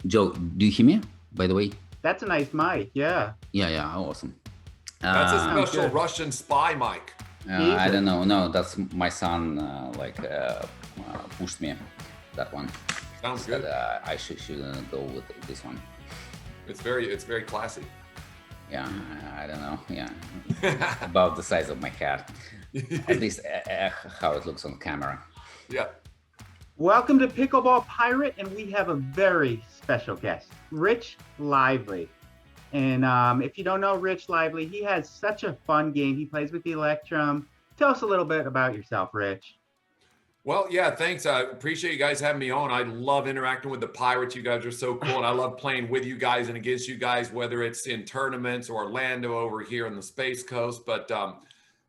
Joe, do you hear me, by the way? That's a nice mic. Yeah. Yeah, awesome. That's a Sounds special good. Russian spy mic. I don't Jesus. know. No, that's my son, pushed me that one. Sounds Said good. I should go with this one. It's very classy. Yeah, I don't know. Yeah, about the size of my head. At least how it looks on camera. Yeah. Welcome to Pickleball Pirate, and we have a very special guest, Rich Lively. And if you don't know Rich Lively, he has such a fun game. He plays with the Electrum. Tell us a little bit about yourself, Rich. Well, yeah, thanks. I appreciate you guys having me on. I love interacting with the Pirates. You guys are so cool. And I love playing with you guys and against you guys, whether it's in tournaments or Orlando over here on the Space Coast. But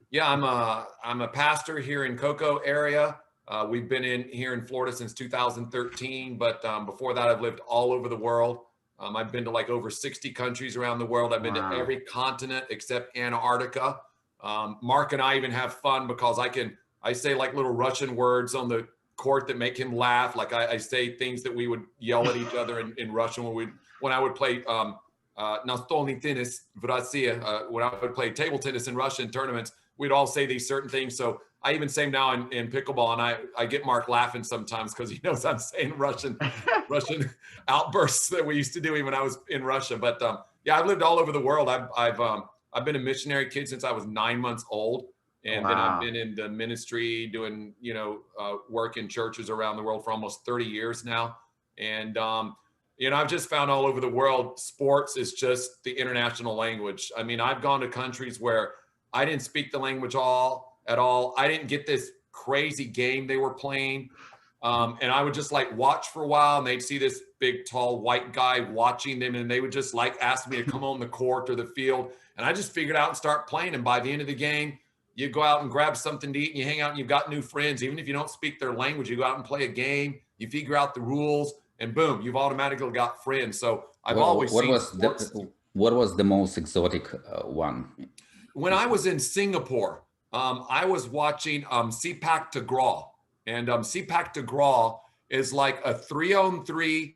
yeah, I'm a pastor here in Cocoa area. We've been here in Florida since 2013. But before that, I've lived all over the world. I've been to like over 60 countries around the world. I've been to every continent except Antarctica. Mark and I even have fun because I say like little Russian words on the court that make him laugh. Like I say things that we would yell at each other in Russian when I would play настольный tennis в России, when I would play table tennis in Russian tournaments, we'd all say these certain things. So I even say them now in pickleball, and I get Mark laughing sometimes because he knows I'm saying Russian outbursts that we used to do even when I was in Russia. But yeah, I've lived all over the world. I've been a missionary kid since I was 9 months old. And then I've been in the ministry doing, work in churches around the world for almost 30 years now. And, I've just found all over the world, sports is just the international language. I mean, I've gone to countries where I didn't speak the language at all. I didn't get this crazy game they were playing. And I would just like watch for a while, and they'd see this big, tall, white guy watching them. And they would just like ask me to come on the court or the field. And I just figured out and start playing. And by the end of the game, you go out and grab something to eat and you hang out and you've got new friends. Even if you don't speak their language, you go out and play a game, you figure out the rules, and boom, you've automatically got friends. So I've always seen sports. What was the most exotic one? When I was in Singapore, I was watching Sepak Takraw. And Sepak Takraw is like a 3-on-3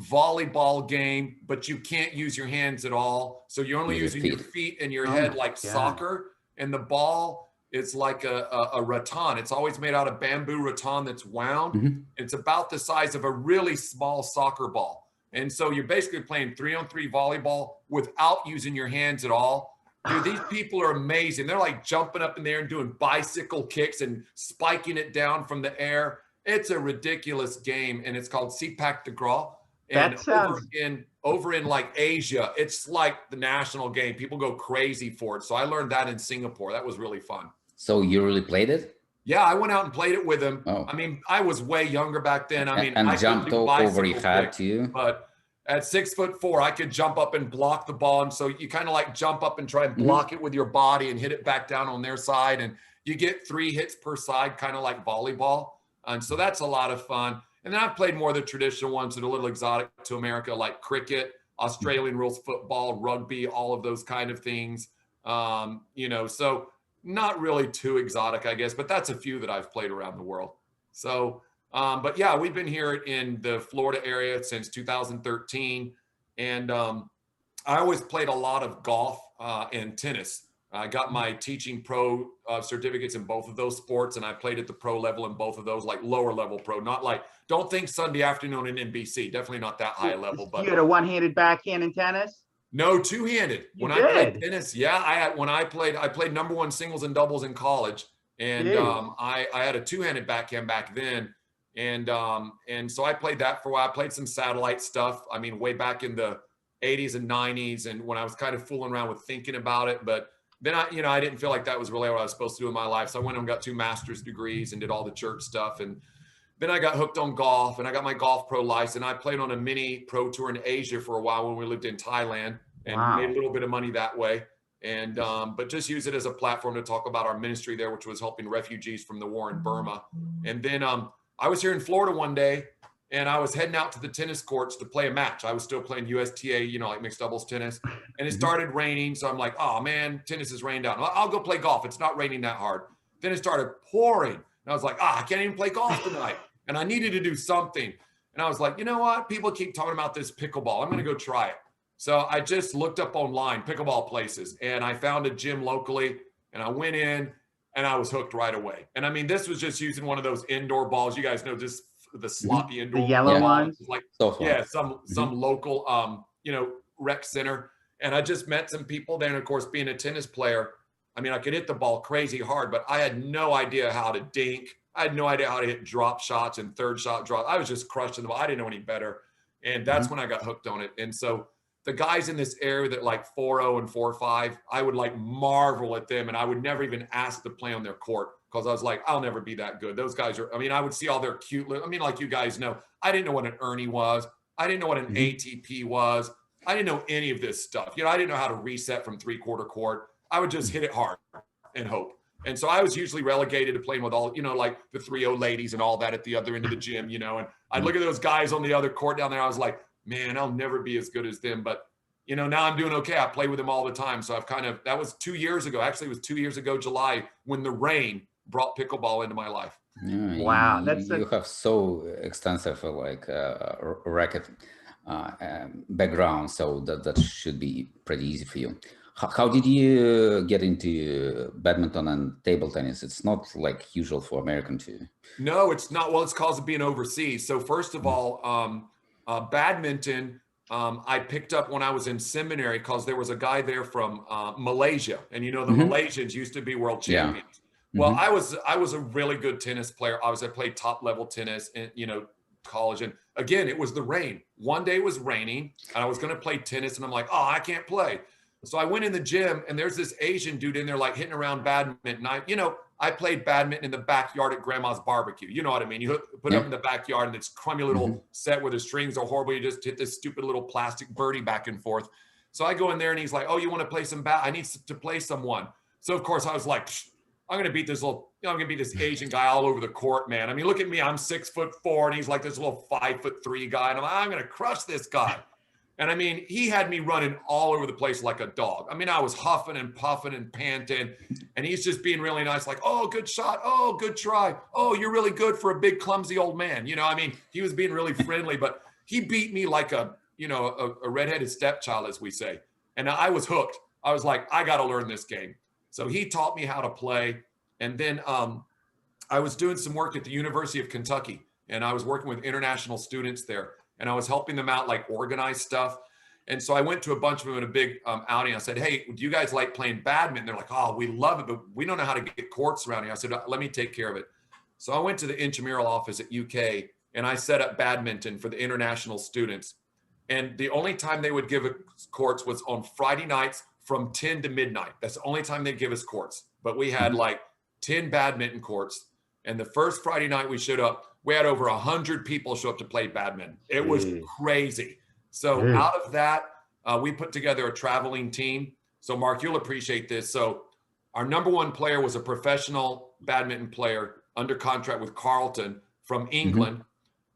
volleyball game, but you can't use your hands at all. So you're only using your feet and your head like soccer. And the ball, it's like a rattan. It's always made out of bamboo rattan that's wound. Mm-hmm. It's about the size of a really small soccer ball. And so you're basically playing 3-on-3 volleyball without using your hands at all. Dude, these people are amazing. They're like jumping up in the air and doing bicycle kicks and spiking it down from the air. It's a ridiculous game, and it's called Sepak Takraw. And that sounds... over in like Asia, it's like the national game. People go crazy for it. So I learned that in Singapore. That was really fun. So you really played it? Yeah, I went out and played it with him. Oh. I mean, I was way younger back then. I mean, and I jumped over your head too. But at 6'4", I could jump up and block the ball. And so you kind of like jump up and try and block it with your body and hit it back down on their side. And you get 3 hits per side, kind of like volleyball. And so that's a lot of fun. And then I've played more of the traditional ones that are a little exotic to America, like cricket, Australian rules football, rugby, all of those kind of things. So not really too exotic, I guess, but that's a few that I've played around the world. So, but yeah, we've been here in the Florida area since 2013. And I always played a lot of golf and tennis. I got my teaching pro certificates in both of those sports, and I played at the pro level in both of those, like lower level pro, not like, don't think Sunday afternoon in NBC, definitely not that high level. But you had a one-handed backhand in tennis? No, two-handed. When I played tennis, yeah, I played #1 singles and doubles in college, and I had a two-handed backhand back then, and so I played that for a while. I played some satellite stuff. I mean, way back in the 80s and 90s, and when I was kind of fooling around with thinking about it, but then I didn't feel like that was really what I was supposed to do in my life. So I went and got 2 master's degrees and did all the church stuff. And then I got hooked on golf, and I got my golf pro license. I played on a mini pro tour in Asia for a while when we lived in Thailand, and made a little bit of money that way. And, but just use it as a platform to talk about our ministry there, which was helping refugees from the war in Burma. And then I was here in Florida one day, and I was heading out to the tennis courts to play a match. I was still playing USTA, like mixed doubles tennis. And it started raining. So I'm like, oh man, tennis is rained out. I'll go play golf. It's not raining that hard. Then it started pouring. And I was like, I can't even play golf tonight. And I needed to do something. And And I was like, you know what? People keep talking about this pickleball. I'm going to go try it. So I just looked up online pickleball places, and I found a gym locally, and I went in and I was hooked right away. And I mean, this was just using one of those indoor balls. You guys know, just the sloppy indoor the yellow ones. like So yeah, some local you know, rec center. And I just met some people there. And of course, being a tennis player, I mean, I could hit the ball crazy hard, but I had no idea how to dink. I had no idea how to hit drop shots and third shot drop. I was just crushing the ball. I didn't know any better. And that's when I got hooked on it. And so the guys in this area that like 4-0 and 4-5, I would like marvel at them. And I would never even ask to play on their court because I was like, I'll never be that good. Those guys are, I mean, I would see all their cute, I mean, like you guys know, I didn't know what an Ernie was. I didn't know what an ATP was. I didn't know any of this stuff. You know, I didn't know how to reset from 3/4 court. I would just hit it hard and hope. And so I was usually relegated to playing with all, you know, like the 3-0 ladies and all that at the other end of the gym, you know, and I'd look at those guys on the other court down there. I was like, man, I'll never be as good as them. But, you know, now I'm doing okay. I play with them all the time. So I've kind of, that was 2 years ago. Actually, it was 2 years ago, July, when the rain brought pickleball into my life. Yeah, Wow, you have so extensive like racket background, so that should be pretty easy for you. How did you get into badminton and table tennis? It's not like usual for American to. No, it's not. Well, it's cause of being overseas. So first of all, badminton, I picked up when I was in seminary because there was a guy there from Malaysia, and you know the Malaysians used to be world champions. Well, I was a really good tennis player. I played top level tennis in, you know, college, and again it was the rain. One day it was raining, and I was going to play tennis, and I'm like, oh, I can't play. So I went in the gym, and there's this Asian dude in there like hitting around badminton. I played badminton in the backyard at grandma's barbecue. You know what I mean? You put it up in the backyard, and it's crummy little set where the strings are horrible. You just hit this stupid little plastic birdie back and forth. So I go in there, and he's like, oh, you want to play some I need to play someone. So of course I was like, I'm going to beat this little, I'm going to beat this Asian guy all over the court, man. I mean, look at me. I'm 6'4", and he's like this little 5'3" guy. And I'm like, I'm going to crush this guy. And I mean, he had me running all over the place like a dog. I mean, I was huffing and puffing and panting, and he's just being really nice, like, oh, good shot. Oh, good try. Oh, you're really good for a big, clumsy old man. You know, I mean, he was being really friendly, but he beat me like a redheaded stepchild, as we say. And I was hooked. I was like, I got to learn this game. So he taught me how to play. And then I was doing some work at the University of Kentucky, and I was working with international students there. And I was helping them out, like organize stuff. And so I went to a bunch of them in a big outing. I said, hey, do you guys like playing badminton? They're like, oh, we love it, but we don't know how to get courts around here. I said, let me take care of it. So I went to the intramural office at UK, and I set up badminton for the international students. And the only time they would give us courts was on Friday nights from 10 to midnight. That's the only time they'd give us courts. But we had like 10 badminton courts. And the first Friday night we showed up, we had over 100 people show up to play badminton. It was crazy. So out of that, we put together a traveling team. So Mark, you'll appreciate this. So our number one player was a professional badminton player under contract with Carlton from England.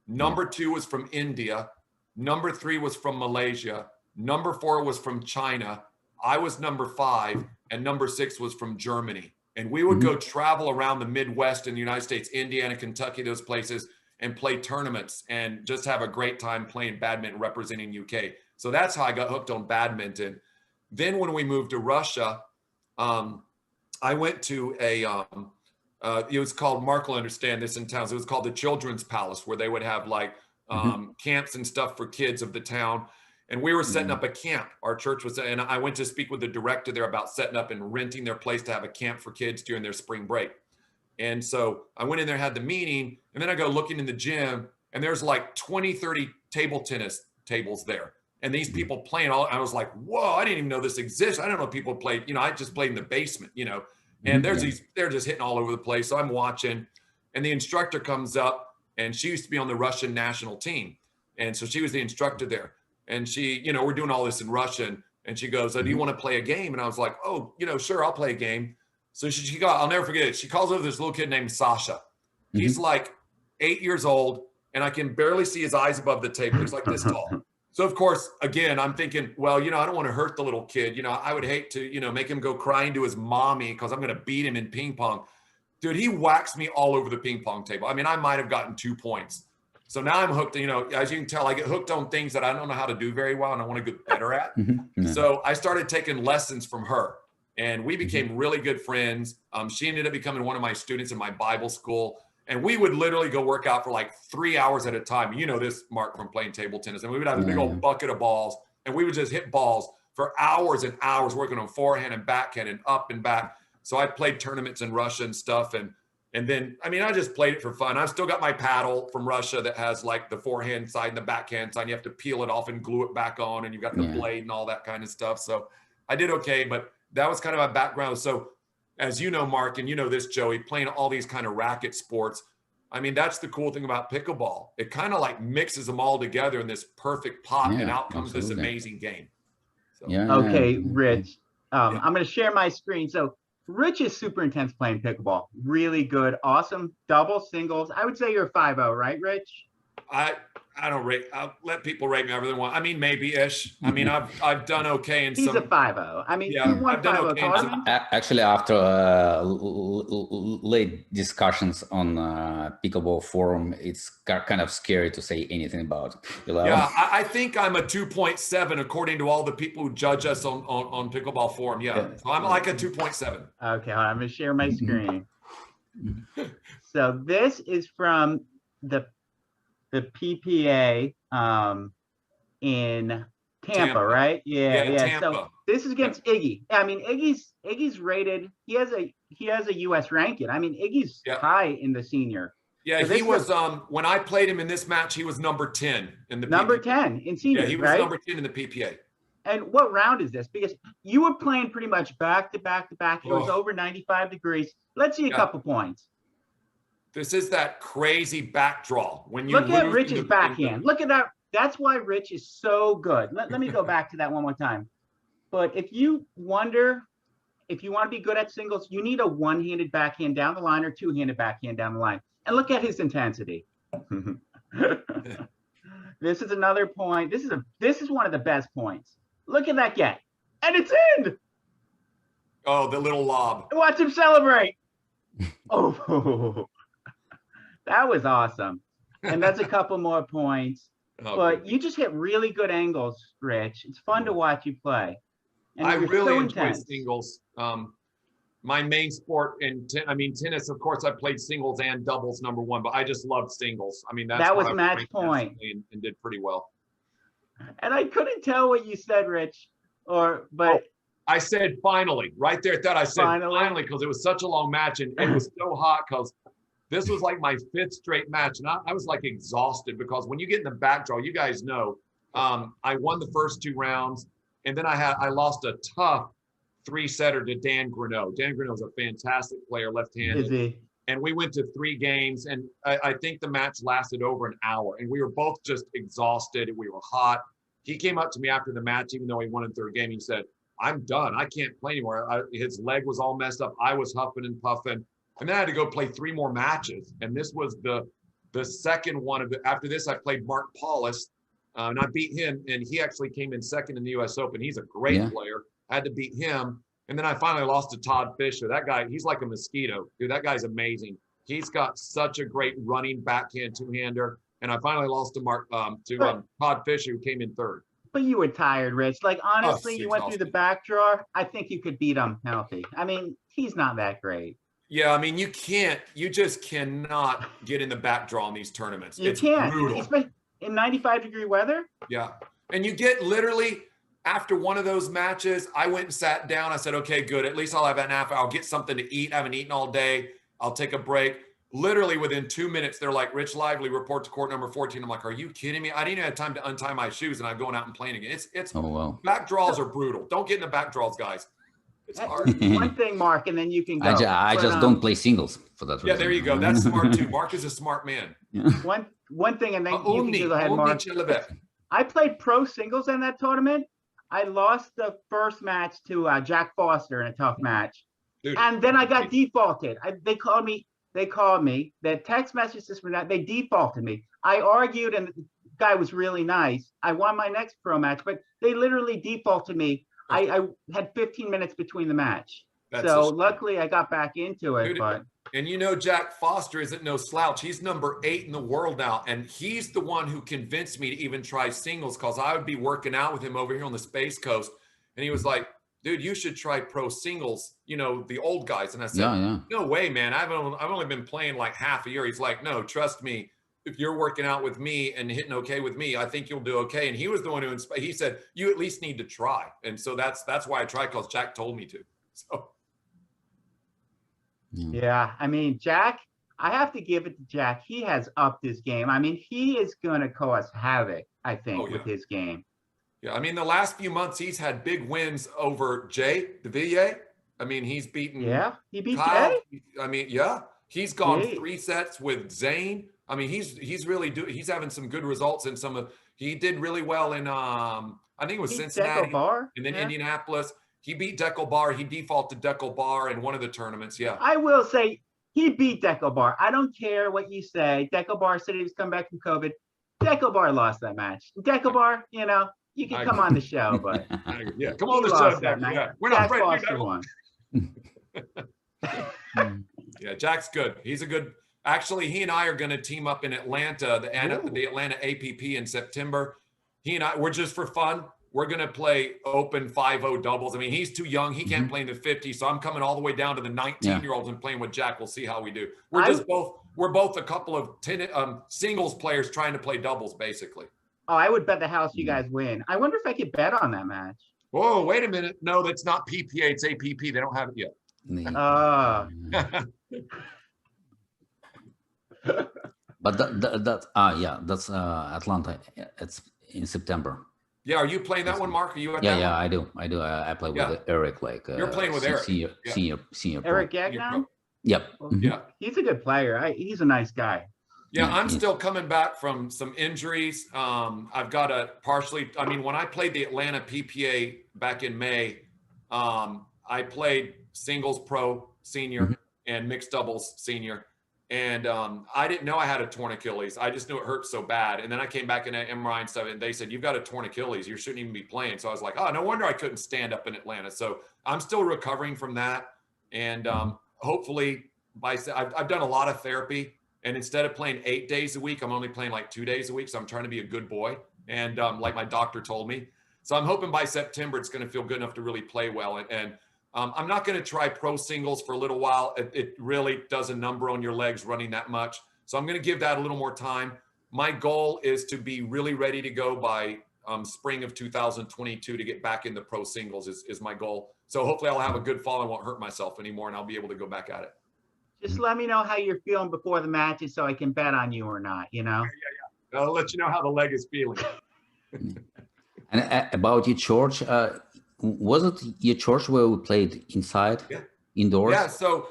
Number 2 was from India. Number 3 was from Malaysia. Number 4 was from China. I was number 5, and number 6 was from Germany. And we would go travel around the Midwest in the United States, Indiana, Kentucky, those places, and play tournaments and just have a great time playing badminton representing UK. So that's how I got hooked on badminton. Then when we moved to Russia, I went to it was called, Mark will understand this in towns, it was called the Children's Palace, where they would have like camps and stuff for kids of the town. And we were setting up a camp. Our church was, and I went to speak with the director there about setting up and renting their place to have a camp for kids during their spring break. And so I went in there, had the meeting, and then I go looking in the gym, and there's like 20, 30 table tennis tables there. And these people playing all, I was like, whoa, I didn't even know this exists. I don't know people play, you know, I just played in the basement, you know, and there's these, they're just hitting all over the place. So I'm watching, and the instructor comes up, and she used to be on the Russian national team. And so she was the instructor there. And she, you know, we're doing all this in Russian, and she goes, oh, do you want to play a game? And I was like, oh, you know, sure, I'll play a game. So she got, I'll never forget it. She calls over this little kid named Sasha. He's like 8 years old, and I can barely see his eyes above the table. He's like this tall. So of course, again, I'm thinking, well, you know, I don't want to hurt the little kid. You know, I would hate to, you know, make him go crying to his mommy because I'm going to beat him in ping pong. Dude, he waxed me all over the ping pong table. I mean, I might have gotten 2 points. So now I'm hooked, you know, as you can tell, I get hooked on things that I don't know how to do very well and I want to get better at. Yeah. So I started taking lessons from her and we became really good friends. She ended up becoming one of my students in my Bible school. And we would literally go work out for like 3 hours at a time. You know this, Mark, from playing table tennis. And we would have a big old bucket of balls and we would just hit balls for hours and hours working on forehand and backhand and up and back. So I played tournaments in Russia and stuff. And then, I mean, I just played it for fun. I've still got my paddle from Russia that has like the forehand side and the backhand side. You have to peel it off and glue it back on and you've got the blade and all that kind of stuff. So I did okay, but that was kind of my background. So as you know, Mark, and you know this, Joey, playing all these kind of racket sports, I mean, that's the cool thing about pickleball. It kind of like mixes them all together in this perfect pot and out comes this amazing game. So. Okay, Rich, I'm going to share my screen. So Rich is super intense playing pickleball. Really good. Awesome. Doubles, singles. I would say you're 5-0, right, Rich? I don't rate. I'll let people rate me however they want. I mean, maybe-ish. I mean, I've done okay in He's some. a 5-0. I mean, Yeah, you won I've done 5-0 okay in tournaments. Actually, after late discussions on Pickleball forum, it's kind of scary to say anything about it. Yeah, I think I'm a 2.7 according to all the people who judge us on Pickleball forum. Yeah, so I'm like a 2.7. Okay, I'm going to share my screen. So this is from the PPA in Tampa, right? Yeah. Tampa. So this is against Iggy. I mean, Iggy's rated. He has a U.S. ranking. I mean, Iggy's high in the senior. Yeah, so he was. When I played him in this match, he was number 10 in the number PPA. 10 in senior. Yeah, he was number 10 in the PPA. And what round is this? Because you were playing pretty much back to back to back. It was over 95 degrees. Let's see a couple points. This is that crazy back draw. When you look at Rich's backhand. Look at that. That's why Rich is so good. Let me go back to that one more time. But if you wonder, if you want to be good at singles, you need a one-handed backhand down the line or two-handed backhand down the line. And look at his intensity. This is another point. This is one of the best points. Look at that get. And it's in. Oh, the little lob. Watch him celebrate. Oh, that was awesome. And that's a couple more points. But you just hit really good angles, Rich. It's fun to watch you play. And I really enjoy singles. My main sport tennis, of course, I played singles and doubles #1, but I just loved singles. I mean, that was match point and did pretty well. And I couldn't tell what you said, Rich, but I said finally, right there at that. I said finally because it was such a long match and it was so hot because this was like my 5th straight match. And I was like exhausted because when you get in the back draw, you guys know, I won the first 2 rounds and then I lost a tough 3-setter to Dan Greneau. Dan Greneau is a fantastic player, left-handed. Is he? And we went to 3 games and I think the match lasted over an hour and we were both just exhausted and we were hot. He came up to me after the match, even though he won in the 3rd game. He said, I'm done. I can't play anymore. His leg was all messed up. I was huffing and puffing. And then I had to go play 3 more matches. And this was the second one of after this, I played Mark Paulus and I beat him. And he actually came in 2nd in the US Open. He's a great player. I had to beat him. And then I finally lost to Todd Fisher. That guy, he's like a mosquito. Dude, that guy's amazing. He's got such a great running backhand 2-hander. And I finally lost to Todd Fisher, who came in 3rd. But you were tired, Rich. Like, honestly, you went through the back draw. I think you could beat him healthy. I mean, he's not that great. Yeah, I mean, you just cannot get in the back draw in these tournaments. You can't. Especially in 95-degree weather. Yeah. And you get literally, after one of those matches, I went and sat down. I said, okay, good. At least I'll have an half hour. I'll get something to eat. I haven't eaten all day. I'll take a break. Literally within 2 minutes, they're like, Rich Lively, report to court number 14. I'm like, are you kidding me? I didn't even have time to untie my shoes and I'm going out and playing again. Back draws are brutal. Don't get in the back draws, guys. It's hard. One thing, Mark, and then you can go. I just don't play singles for that reason. Yeah, there you go. That's smart too. Mark is a smart man. One thing, and then you can go ahead, Mark. I played pro singles in that tournament. I lost the first match to Jack Foster in a tough match. Dude, and then I got defaulted. They called me. The text messages from that, they defaulted me. I argued and the guy was really nice. I won my next pro match, but they literally defaulted me. I had 15 minutes between the match. So luckily I got back into it. Dude, but And you know, Jack Foster isn't no slouch. He's number 8 in the world now. And he's the one who convinced me to even try singles, because I would be working out with him over here on the Space Coast. And he was like, dude, you should try pro singles, you know, the old guys. And I said, no way, man. I've only been playing like half a year. He's like, no, trust me. If you're working out with me and hitting okay with me, I think you'll do okay. And he was the one who inspired. He said, you at least need to try. And so that's why I tried, because Jack told me to. So. Yeah, I mean, Jack, I have to give it to Jack. He has upped his game. I mean, he is going to cause havoc, I think, with his game. Yeah, I mean, the last few months, he's had big wins over Jay DeVilliers. I mean, he's beaten he beat Kyle. Jay? I mean, he's gone 3 sets with Zane. I mean, he's really he's having some good results in some of. He did really well in I think it was Cincinnati and then Indianapolis. He beat Pickleball. He defaulted Pickleball in one of the tournaments. Yeah, I will say he beat Pickleball. I don't care what you say. Pickleball said he was coming back from COVID. Pickleball lost that match. Pickleball, you know, you can come on the show, but yeah, come on the show. Yeah. We're not afraid to one. Yeah, Jack's good. He's a good. Actually, he and I are going to team up in Atlanta, the Atlanta APP in September. He and I, we're just for fun. We're going to play open 5-0 doubles. I mean, he's too young. He can't play in the 50. So I'm coming all the way down to the 19-year-olds and playing with Jack. We'll see how we do. We're both a couple of singles players trying to play doubles, basically. Oh, I would bet the house you guys win. I wonder if I could bet on that match. Whoa, wait a minute. No, that's not PPA. It's APP. They don't have it yet. But that's Atlanta. It's in September. Yeah, are you playing that one, Mark? Are you at that one? I do. I play with Eric. Like you're playing with Eric, senior. Eric Gagnon. Yep. Yeah, he's a good player. He's a nice guy. Yeah, I'm still coming back from some injuries. I've got a partially. I mean, when I played the Atlanta PPA back in May, I played singles pro senior and mixed doubles senior. And I didn't know I had a torn Achilles. I just knew it hurt so bad. And then I came back in an MRI and stuff, and they said, you've got a torn Achilles. You shouldn't even be playing. So I was like, oh, no wonder I couldn't stand up in Atlanta. So I'm still recovering from that. And hopefully, I've done a lot of therapy. And instead of playing 8 days a week, I'm only playing like 2 days a week. So I'm trying to be a good boy. And like my doctor told me. So I'm hoping by September, it's going to feel good enough to really play well. And I'm not going to try pro singles for a little while. It really does a number on your legs running that much. So I'm going to give that a little more time. My goal is to be really ready to go by spring of 2022 to get back in the pro singles is my goal. So hopefully I'll have a good fall. I won't hurt myself anymore, and I'll be able to go back at it. Just let me know how you're feeling before the matches so I can bet on you or not, you know? Yeah. I'll let you know how the leg is feeling. And about your church, was it your church where we played inside, indoors? Yeah. So,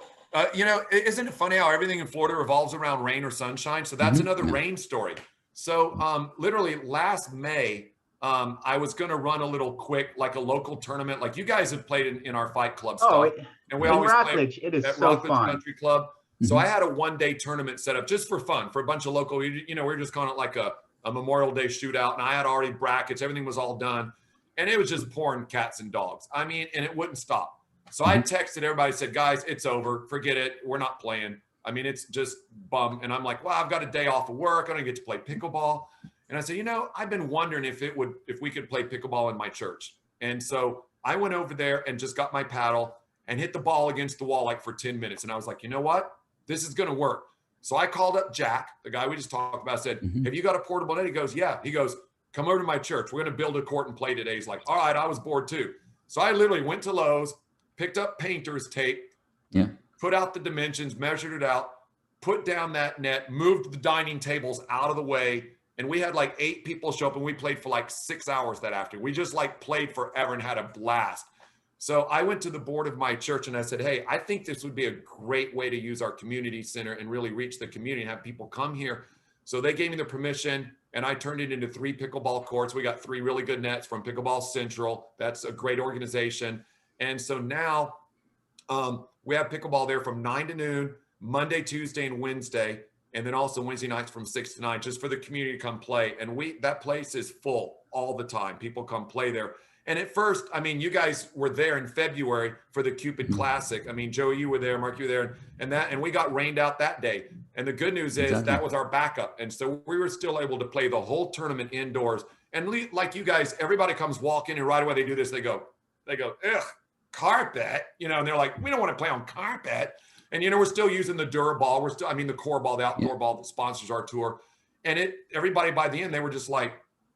you know, isn't it funny how everything in Florida revolves around rain or sunshine? So that's another rain story. So literally last May, I was going to run a little quick, like a local tournament. Like you guys have played in our fight club stuff. And we always Rockledge, it is so fun. Country Club. So I had a one-day tournament set up just for fun for a bunch of local, you know, we were just calling it like a Memorial Day shootout. And I had already brackets. Everything was all done. And it was just pouring cats and dogs. I mean, and it wouldn't stop. So I texted everybody, said, guys, it's over. Forget it. We're not playing. I mean, it's just bum. And I'm like, well, I've got a day off of work. I don't get to play pickleball. And I said, you know, I've been wondering if we could play pickleball in my church. And so I went over there and just got my paddle and hit the ball against the wall like for 10 minutes. And I was like, you know what? This is going to work. So I called up Jack, the guy we just talked about, said, have you got a portable net? He goes, yeah. He goes, come over to my church. We're going to build a court and play today. He's like, all right, I was bored too. So I literally went to Lowe's, picked up painter's tape, put out the dimensions, measured it out, put down that net, moved the dining tables out of the way. And we had like 8 people show up and we played for like 6 hours that afternoon. We just like played forever and had a blast. So I went to the board of my church and I said, hey, I think this would be a great way to use our community center and really reach the community and have people come here. So they gave me the permission and I turned it into 3 pickleball courts. We got 3 really good nets from Pickleball Central. That's a great organization. And so now we have pickleball there from 9 to noon, Monday, Tuesday, and Wednesday. And then also Wednesday nights from 6 to 9, just for the community to come play. And that place is full. all the time. People come play there. And at first, I mean, you guys were there in February for the Cupid Classic. I mean, Joey, you were there, Mark, you were there, and we got rained out that day. And the good news is that was our backup. And so we were still able to play the whole tournament indoors. And like you guys, everybody comes walking, and right away they do this. They go, ugh, carpet, you know, and they're like, we don't want to play on carpet. And, you know, we're still using the Duraball. The core ball, the outdoor ball that sponsors our tour. And everybody by the end, they were just like,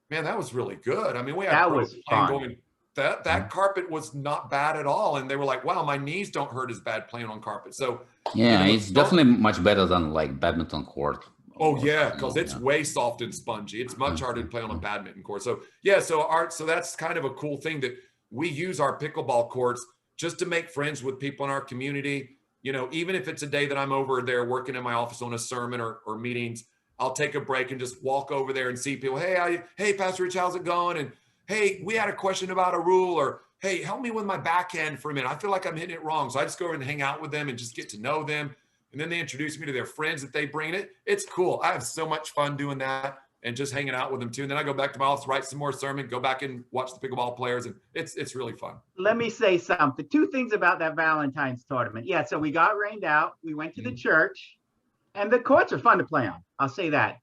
man, that was really good. I mean, we had that was fun. Going, that carpet was not bad at all. And they were like, wow, my knees don't hurt as bad playing on carpet. So yeah, you know, it's definitely much better than like badminton court. Oh yeah, because it's way soft and spongy. It's much harder to play on a badminton court. So yeah, so that's kind of a cool thing that we use our pickleball courts just to make friends with people in our community. You know, even if it's a day that I'm over there working in my office on a sermon or meetings, I'll take a break and just walk over there and see people. Hey, Pastor Rich, how's it going? And hey, we had a question about a rule, or hey, help me with my backhand for a minute. I feel like I'm hitting it wrong. So I just go over and hang out with them and just get to know them. And then they introduce me to their friends that they bring. It's cool. I have so much fun doing that and just hanging out with them too. And then I go back to my office, write some more sermon, go back and watch the pickleball players. And it's really fun. Let me say something. 2 things about that Valentine's tournament. Yeah, so we got rained out. We went to the church, and the courts are fun to play on. I'll say that.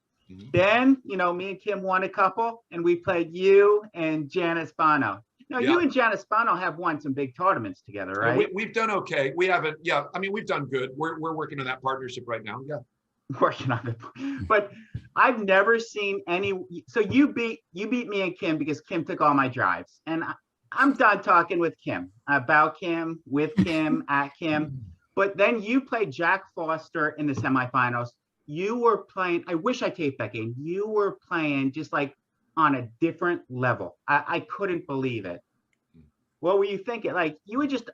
Then, you know, me and Kim won a couple, and we played you and Janice Bono. No, you and Janice Bono have won some big tournaments together, right? We've done okay. We haven't, I mean, we've done good. We're working on that partnership right now. Yeah. Working on it. But I've never seen any. So you beat me and Kim because Kim took all my drives. And I'm done talking with Kim, about Kim, with Kim, at Kim. But then you played Jack Foster in the semifinals. You were playing, I wish I taped that game. You were playing just like on a different level. I couldn't believe it. What were you thinking? Like, you were just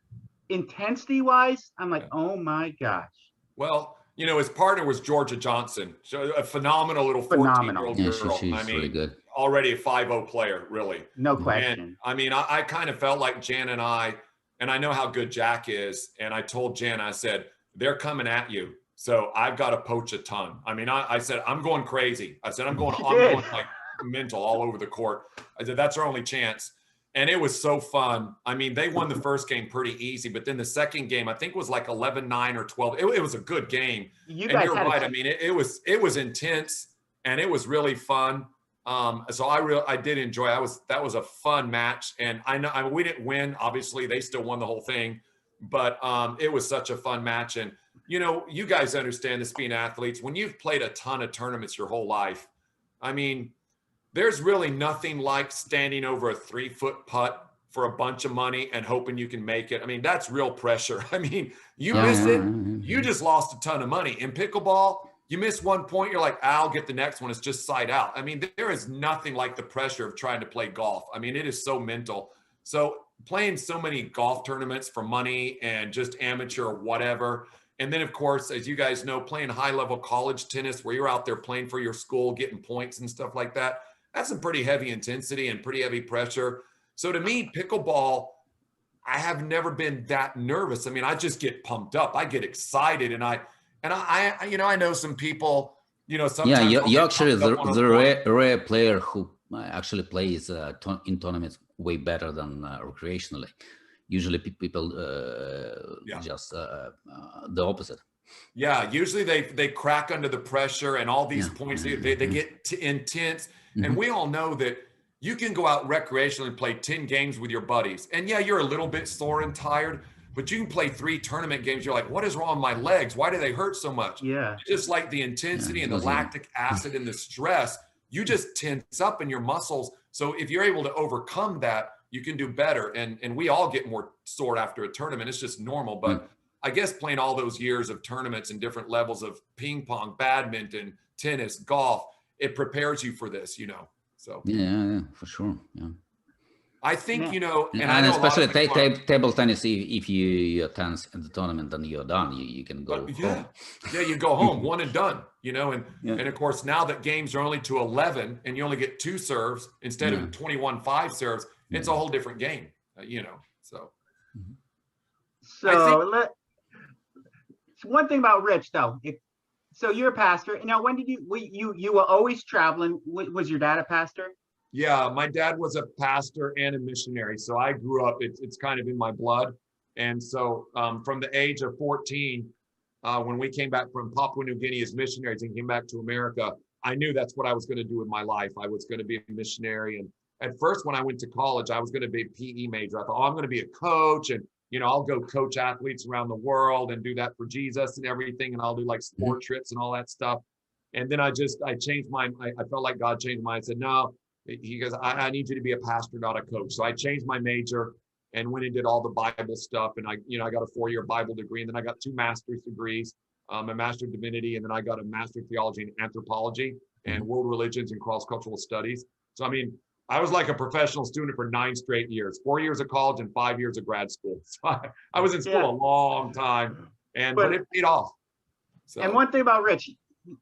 intensity wise, I'm like, oh my gosh. Well, you know, his partner was Georgia Johnson, so a phenomenal little 14-year-old girl. She's I mean, really good. Already a 5-0 player, really. No question. And, I mean, I kind of felt like Jan and I know how good Jack is. And I told Jan, I said, they're coming at you. So I've got to poach a ton. I mean, I said, I'm going crazy. I said, I'm going like mental all over the court. I said, that's our only chance. And it was so fun. I mean, they won the first game pretty easy, but then the second game, I think was like 11-9 or 12. It was a good game. And you're right. I mean, it was intense and it was really fun. So I did enjoy it. That was a fun match. And I know we didn't win. Obviously, they still won the whole thing, but it was such a fun match. And, you know, you guys understand this being athletes. When you've played a ton of tournaments your whole life, I mean, there's really nothing like standing over a 3-foot putt for a bunch of money and hoping you can make it. I mean, that's real pressure. I mean, you miss it, you just lost a ton of money. In pickleball, you miss one point, you're like, I'll get the next one. It's just side out. I mean, there is nothing like the pressure of trying to play golf. I mean, it is so mental. So playing so many golf tournaments for money and just amateur or whatever. And then, of course, as you guys know, playing high-level college tennis where you're out there playing for your school, getting points and stuff like that. That's some pretty heavy intensity and pretty heavy pressure. So to me, pickleball, I have never been that nervous. I mean, I just get pumped up. I get excited, and I you know, I know some people, you know, sometimes you're actually the rare player who actually plays in tournaments way better than recreationally. Usually people just the opposite. Yeah, usually they crack under the pressure and all these points, they get intense. And we all know that you can go out recreationally and play 10 games with your buddies. And yeah, you're a little bit sore and tired, but you can play 3 tournament games. You're like, what is wrong with my legs? Why do they hurt so much? Yeah. Just like the intensity and the lactic acid and the stress, you just tense up in your muscles. So if you're able to overcome that, you can do better. And we all get more sore after a tournament. It's just normal. But I guess playing all those years of tournaments and different levels of ping pong, badminton, tennis, golf, it prepares you for this, you know. So yeah, for sure. Yeah, I think you know, and I know especially table tennis. If you attend the tournament, then you're done. You can go. Home. Yeah, you go home, one and done. You know, and of course now that games are only to 11 and you only get 2 serves instead of 21-5 serves, it's a whole different game. You know, so. So one thing about Rich though. So you're a pastor. Now, when did you were always traveling? Was your dad a pastor? Yeah, my dad was a pastor and a missionary. So I grew up, it's kind of in my blood. And so from the age of 14, when we came back from Papua New Guinea as missionaries and came back to America, I knew that's what I was going to do with my life. I was going to be a missionary. And at first, when I went to college, I was going to be a PE major. I thought, oh, I'm going to be a coach, and I'll go coach athletes around the world and do that for Jesus and everything. And I'll do like sport trips and all that stuff. And then I changed my, I felt like God changed my mind. I said, no, he goes, I need you to be a pastor, not a coach. So I changed my major and went and did all the Bible stuff. And I got a 4-year Bible degree, and then I got 2 master's degrees, a master of divinity, and then I got a master of theology in anthropology and world religions and cross-cultural studies. So, I mean, I was like a professional student for 9 straight years, 4 years of college and 5 years of grad school. So I was in school a long time, but it paid off. So. And one thing about Rich,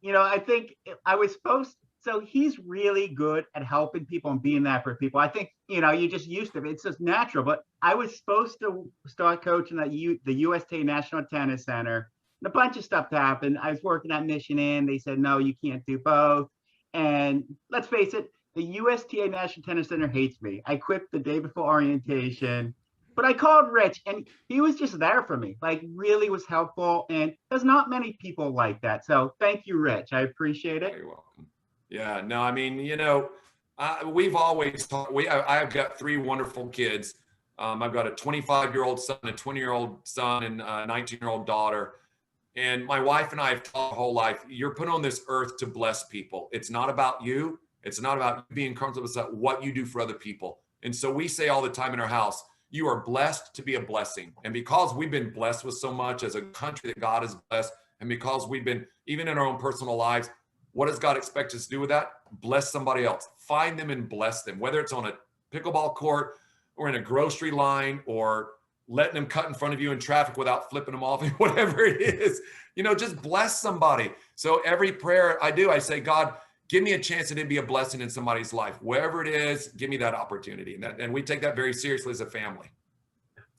I think I was supposed, so he's really good at helping people and being that for people. I think, you just used to it. It's just natural. But I was supposed to start coaching at the USTA National Tennis Center. And a bunch of stuff happened. I was working at Mission Inn. They said, no, you can't do both. And let's face it, the USTA National Tennis Center hates me. I quit the day before orientation. But I called Rich, and he was just there for me, like really was helpful. And there's not many people like that. So thank you, Rich. I appreciate it. You're welcome. Yeah, no, I mean, we've always talked. I've got 3 wonderful kids. I've got a 25-year-old son, a 20-year-old son, and a 19-year-old daughter. And my wife and I have taught our whole life, you're put on this earth to bless people. It's not about you. It's not about you being comfortable. It's about what you do for other people. And so we say all the time in our house, you are blessed to be a blessing. And because we've been blessed with so much as a country that God has blessed, and because we've been, even in our own personal lives, what does God expect us to do with that? Bless somebody else. Find them and bless them, whether it's on a pickleball court or in a grocery line or letting them cut in front of you in traffic without flipping them off, whatever it is, just bless somebody. So every prayer I do, I say, God, give me a chance to be a blessing in somebody's life. Wherever it is, give me that opportunity. And we take that very seriously as a family.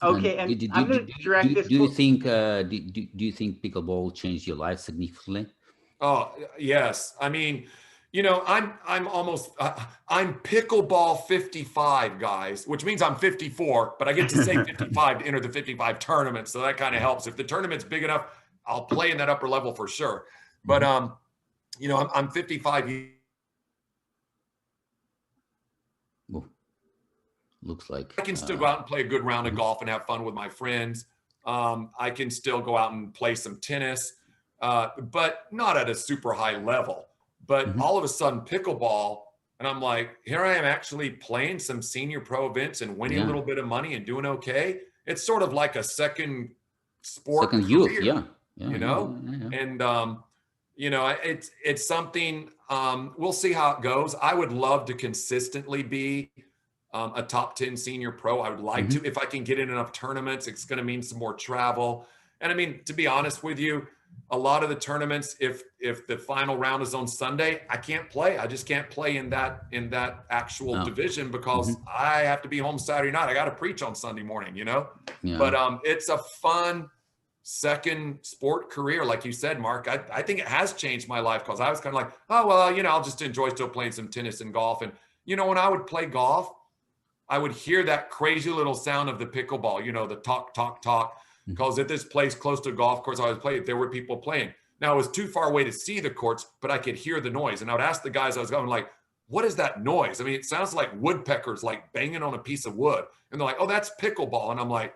Okay, and I'm going to direct this. Do you think pickleball changed your life significantly? Oh, yes. I mean, I'm pickleball 55, guys, which means I'm 54, but I get to say 55 to enter the 55 tournament. So that kind of helps. If the tournament's big enough, I'll play in that upper level for sure. But, I'm 55. Ooh, looks like I can still go out and play a good round of golf and have fun with my friends. I can still go out and play some tennis, but not at a super high level. But all of a sudden, pickleball, and I'm like, here I am actually playing some senior pro events and winning a little bit of money and doing okay. It's sort of like a second sport, second career, youth, And it's something. We'll see how it goes. I would love to consistently be a top 10 senior pro. I would like to. If I can get in enough tournaments, it's going to mean some more travel. And I mean, to be honest with you, a lot of the tournaments, if the final round is on Sunday, I can't play. I just can't play in that actual division because I have to be home Saturday night. I got to preach on Sunday morning, Yeah. But it's a fun second sport career, like you said, Mark. I think it has changed my life because I was kind of like, oh well, I'll just enjoy still playing some tennis and golf. And when I would play golf, I would hear that crazy little sound of the pickleball, the talk, talk, talk. Because at this place close to a golf course I was playing, there were people playing. Now, it was too far away to see the courts, but I could hear the noise. And I would ask the guys I was going, like, what is that noise? I mean, it sounds like woodpeckers like banging on a piece of wood. And they're like, oh, that's pickleball. And I'm like,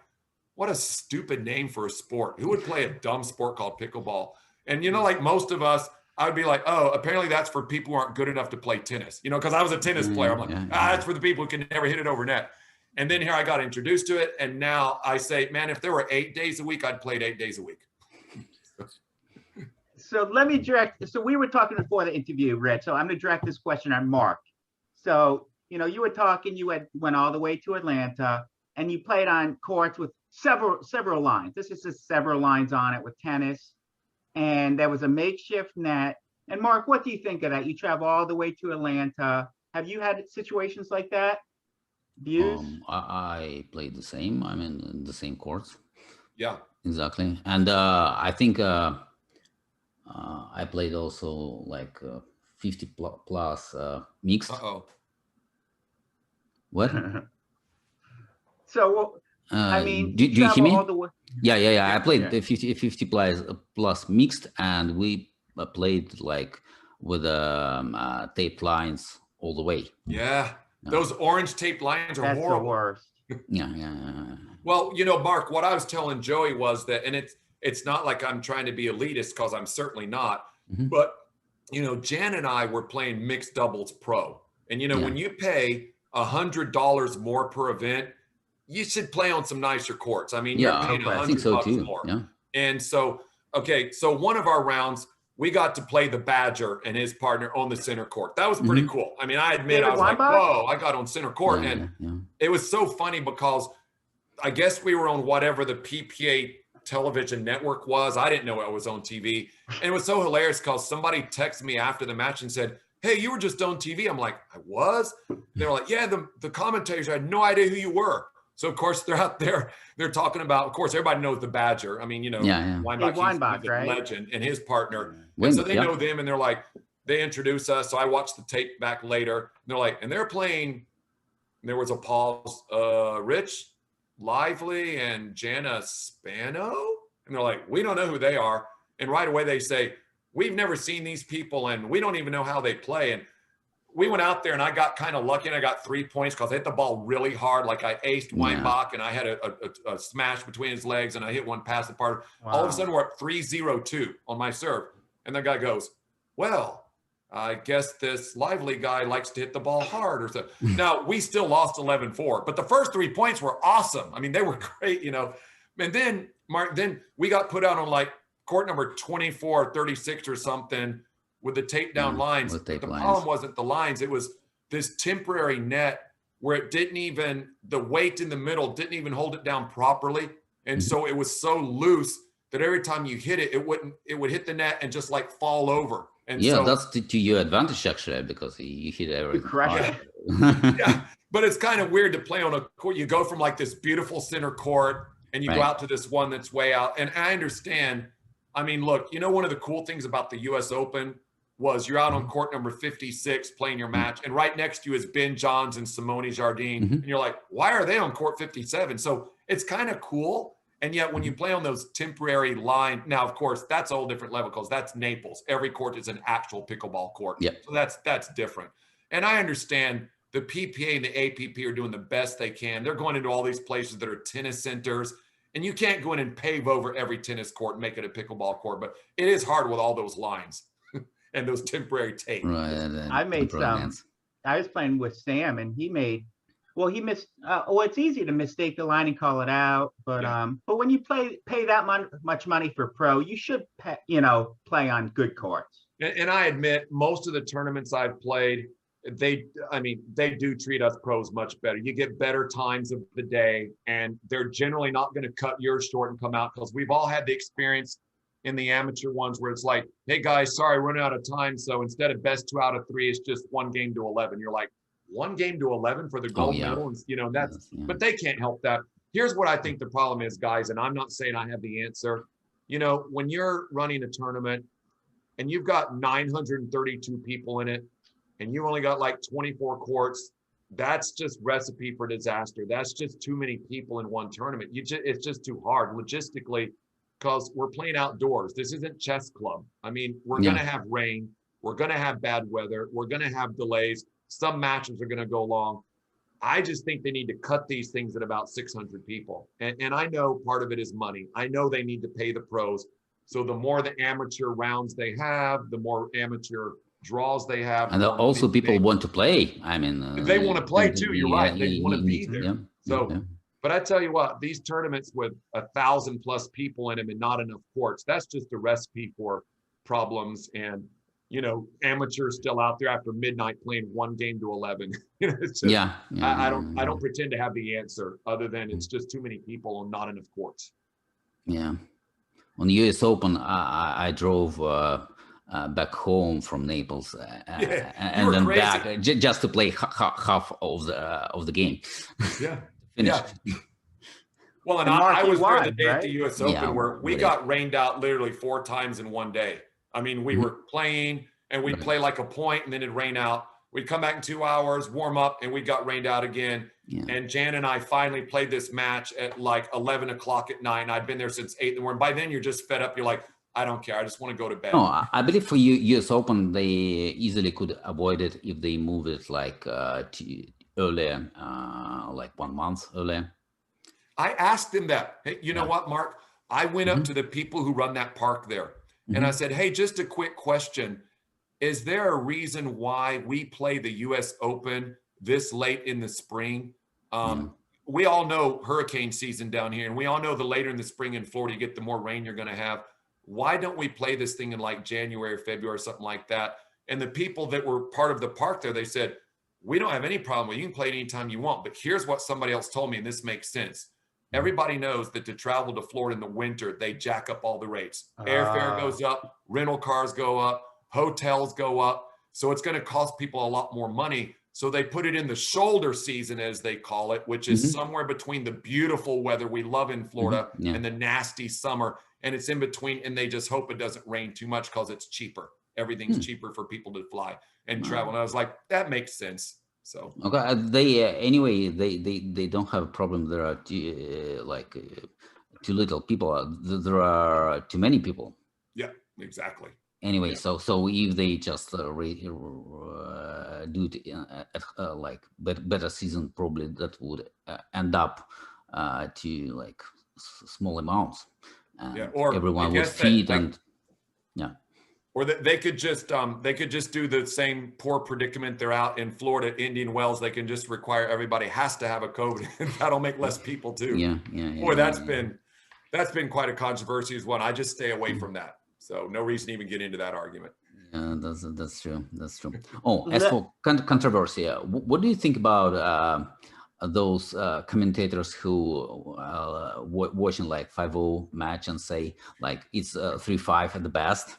what a stupid name for a sport. Who would play a dumb sport called pickleball? And, like most of us, I would be like, oh, apparently that's for people who aren't good enough to play tennis. Because I was a tennis player. I'm like, that's for the people who can never hit it over net. And then here I got introduced to it. And now I say, man, if there were 8 days a week, I'd play it 8 days a week. So let me direct. So we were talking before the interview, Rich. So I'm going to direct this question on Mark. So, you were talking, you went all the way to Atlanta and you played on courts with several lines. This is just several lines on it with tennis. And there was a makeshift net. And Mark, what do you think of that? You travel all the way to Atlanta. Have you had situations like that? I played the same. I'm in the same courts. Yeah, exactly. And I think I played also like 50 plus mixed. What? So, I mean, do you hear me? all the way. Yeah. I played the 50 plus mixed, and we played like with taped lines all the way. Yeah. Those orange taped lines are horrible. The worst. Yeah. Well, Mark, what I was telling Joey was that, and it's not like I'm trying to be elitist, because I'm certainly not, but Jan and I were playing mixed doubles pro, and when you pay $100 more per event, you should play on some nicer courts. I mean, you're paying $100 more. Yeah. And so, so one of our rounds, we got to play the Badger and his partner on the center court. That was pretty cool. I mean, I admit, I was like, whoa, I got on center court. It was so funny because I guess we were on whatever the PPA television network was. I didn't know it was on TV. And it was so hilarious because somebody texted me after the match and said, hey, you were just on TV. I'm like, I was? They were like, yeah, the commentators, I had no idea who you were. So, of course, they're out there. They're talking about, of course, everybody knows the Badger. I mean, Weinbach, right? Legend, and his partner. And so they know them, and they're like, they introduce us. So I watched the tape back later. And they're like, and they're playing. And there was a pause. Rich Lively and Jana Spano. And they're like, we don't know who they are. And right away they say, we've never seen these people, and we don't even know how they play. And we went out there, and I got kind of lucky, and I got 3 points because I hit the ball really hard. Like I aced Weinbach, and I had a smash between his legs, and I hit one past the part. Wow. All of a sudden, we're up 3-0-2 on my serve. And the guy goes, well, I guess this Lively guy likes to hit the ball hard or so. Now, we still lost 11-4, but the first 3 points were awesome. I mean, they were great, And then, Mark, we got put out on like court number 24 or 36 or something, with the tape down lines. The problem wasn't the lines. It was this temporary net where it didn't even, the weight in the middle didn't even hold it down properly. And so it was so loose that every time you hit it, it would hit the net and just like fall over. And that's to your advantage actually, because you hit everything. Yeah, but it's kind of weird to play on a court. You go from like this beautiful center court and you go out to this one that's way out. And I understand. I mean, look, one of the cool things about the US Open was you're out on court number 56 playing your match, and right next to you is Ben Johns and Simone Jardine. And you're like, why are they on court 57? So it's kind of cool. And yet when you play on those temporary line, now, of course, that's a whole different level because that's Naples. Every court is an actual pickleball court. Yep. So that's different. And I understand the PPA and the APP are doing the best they can. They're going into all these places that are tennis centers, and you can't go in and pave over every tennis court and make it a pickleball court, but it is hard with all those lines and those temporary tape. Right. I made some. I was playing with Sam, and he missed. It's easy to mistake the line and call it out, but when you pay that much money for pro, you should play on good courts. And I admit, most of the tournaments I've played, they do treat us pros much better. You get better times of the day, and they're generally not going to cut yours short and come out, because we've all had the experience in the amateur ones where it's like, hey guys, sorry, we're running out of time. So instead of best 2 out of 3, it's just 1 game to 11. You're like, 1 game to 11 for the gold medal. And, but they can't help that. Here's what I think the problem is, guys. And I'm not saying I have the answer. When you're running a tournament and you've got 932 people in it, and you only got like 24 courts, that's just recipe for disaster. That's just too many people in one tournament. It's just too hard logistically, because we're playing outdoors. This isn't chess club. I mean, we're going to have rain. We're going to have bad weather. We're going to have delays. Some matches are going to go long. I just think they need to cut these things at about 600 people. And I know part of it is money. I know they need to pay the pros. So the more the amateur rounds they have, the more amateur draws they have. And also people want to play. I mean, they want to play too. You're right. They want to be there. But I tell you what, these tournaments with 1,000+ people in them and not enough courts, that's just a recipe for problems. And, amateurs still out there after midnight playing 1 game to 11. It's just, I don't pretend to have the answer, other than it's just too many people and not enough courts. Yeah. On the US Open, I drove back home from Naples and then crazy. Back just to play half of the game. Yeah. Finished. Yeah. Well, and I was there the day at the US Open where we got rained out literally 4 times in one day. I mean, we were playing and we'd play like a point and then it'd rain out. We'd come back in 2 hours, warm up, and we got rained out again. Yeah. And Jan and I finally played this match at like 11 o'clock at night. And I'd been there since 8 in the morning. By then, you're just fed up. You're like, I don't care. I just want to go to bed. No, I believe for US Open, they easily could avoid it if they move it like to earlier, like 1 month earlier. I asked them that. Hey, you know what, Mark? I went up to the people who run that park there. And I said, hey, just a quick question. Is there a reason why we play the US Open this late in the spring? We all know hurricane season down here, and we all know the later in the spring in Florida you get, the more rain you're going to have. Why don't we play this thing in like January or February or something like that? And the people that were part of the park there, they said, we don't have any problem with it. You can play it anytime you want. But here's what somebody else told me, and this makes sense. Everybody knows that to travel to Florida in the winter, they jack up all the rates. Airfare goes up, rental cars go up, hotels go up. So it's going to cost people a lot more money. So they put it in the shoulder season, as they call it, which is somewhere between the beautiful weather we love in Florida and the nasty summer. And it's in between, and they just hope it doesn't rain too much because it's cheaper. Everything's cheaper for people to fly and travel. And I was like, that makes sense. So okay, they anyway, they don't have a problem. There are too little people. There are too many people. Yeah, exactly. Anyway, so if they just do it like better season, probably that would end up to like small amounts. Or everyone would feed or that they could just do the same poor predicament they're out in Florida, Indian Wells. They can just require everybody has to have a COVID, and that'll make less people too. Boy, that's been quite a controversy as well. I just stay away from that. So no reason to even get into that argument. Yeah, that's true. That's true. Oh, as for controversy, what do you think about those commentators who watching like 5-0 match and say like it's 3-5 at the best?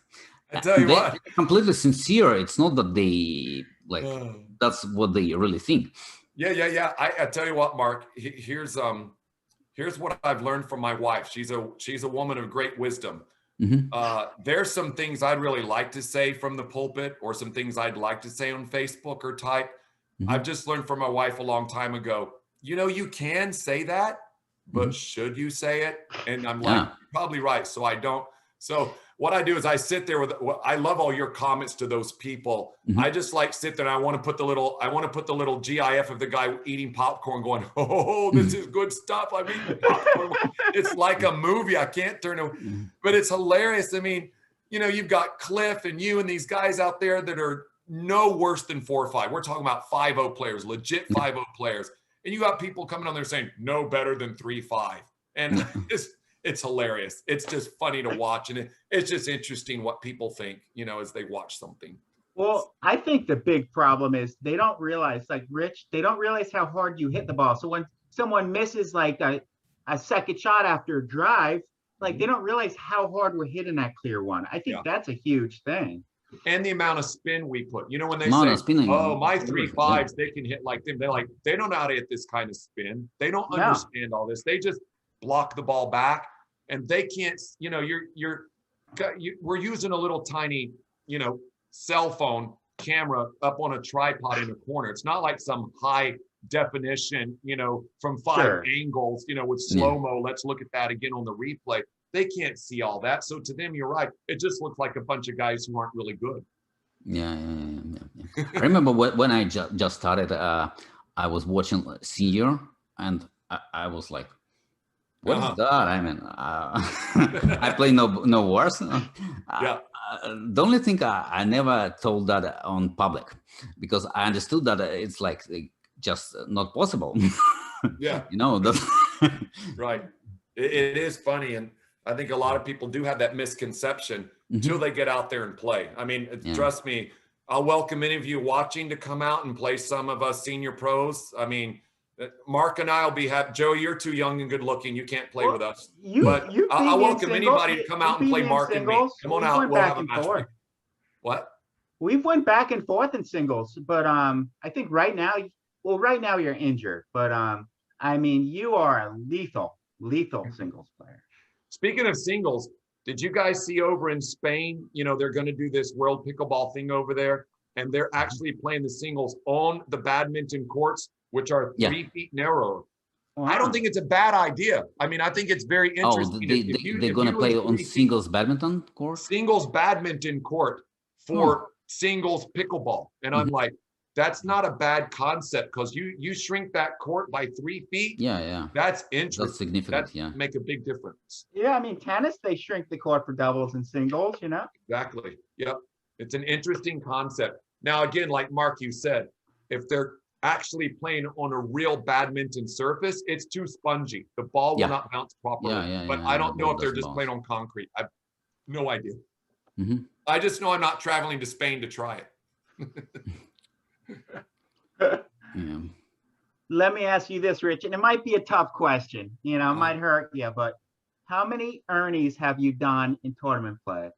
I tell you what, completely sincere. It's not that they like that's what they really think. Yeah. I tell you what, Mark. Here's what I've learned from my wife. She's a woman of great wisdom. There's some things I'd really like to say from the pulpit, or some things I'd like to say on Facebook or type. I've just learned from my wife a long time ago, you can say that, but should you say it? And I'm like, you're probably right. So I don't. So what I do is I sit there I love all your comments to those people. I just like sit there and I want to put the little GIF of the guy eating popcorn going, oh, this is good stuff. I'm eating popcorn. It's like a movie. I can't turn it, but it's hilarious. I mean, you've got Cliff and you and these guys out there that are no worse than 4 or 5. We're talking about 5-0 players, legit 5-0 players. And you got people coming on there saying no better than 3-5. And it's hilarious. It's just funny to watch. And it's just interesting what people think, as they watch something. Well, I think the big problem is they don't realize, like Rich, they don't realize how hard you hit the ball. So when someone misses like a second shot after a drive, like they don't realize how hard we're hitting that clear one. I think that's a huge thing. And the amount of spin we put, when they say, oh, my 3-5s, they can hit like them. They don't know how to hit this kind of spin. They don't understand all this. They just block the ball back. And they can't, we're using a little tiny, cell phone camera up on a tripod in a corner. It's not like some high definition, from 5 angles, with slow-mo. Let's look at that again on the replay. They can't see all that. So to them, you're right. It just looks like a bunch of guys who aren't really good. Yeah. I remember when I just started, I was watching Senior, and I was like, what is that? I mean, I play no worse. The only thing I never told that on public, because I understood that it's like just not possible. That's right. It is funny, and I think a lot of people do have that misconception until they get out there and play. I mean, trust me, I'll welcome any of you watching to come out and play some of us senior pros. I mean, Mark and I will be happy. Joe, you're too young and good looking. You can't play with us. I'll welcome anybody to come out and play Mark and me. Come on out. We'll have a match. What? We've went back and forth in singles, but I think right now you're injured. But I mean, you are a lethal singles player. Speaking of singles, did you guys see over in Spain? They're going to do this World Pickleball thing over there. and they're actually playing the singles on the badminton courts, which are 3 feet narrower. Wow. I don't think it's a bad idea. I mean, I think it's very interesting. They're going to play on singles badminton court? Singles badminton court for singles pickleball. And I'm like, that's not a bad concept, because you shrink that court by 3 feet. Yeah. That's interesting. That's significant, That make a big difference. Yeah, I mean, tennis, they shrink the court for doubles and singles, you know? Exactly. Yep. It's an interesting concept. Now, again, like Mark, you said, if they're actually playing on a real badminton surface, it's too spongy. The ball will not bounce properly. But I don't know if they're just playing on concrete. I have no idea. I just know I'm not traveling to Spain to try it. Let me ask you this, Rich, and it might be a tough question, you know, it might hurt you, but how many Ernies have you done in tournament play?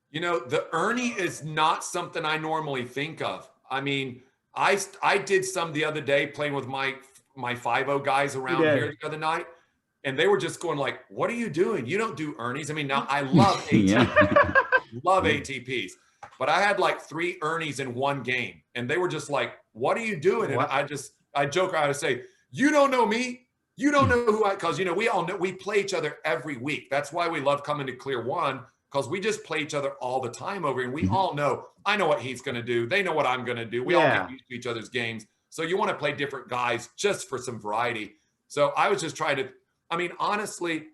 You know, the Ernie is not something I normally think of. I mean, I did some the other day playing with my 5-0 guys around here the other night, and they were just going like, "What are you doing? You don't do Ernies." I mean, now I love ATPs, love ATPs, but I had like 3 Ernies in one game, and they were just like, "What are you doing?" And I joke around and say, "You don't know me. You don't know who because you know we all know we play each other every week. That's why we love coming to Clear One." Because we just play each other all the time over, and we all know, I know what he's going to do. They know what I'm going to do. We all get used to each other's games. So you want to play different guys just for some variety. So I was just trying to, I mean, honestly,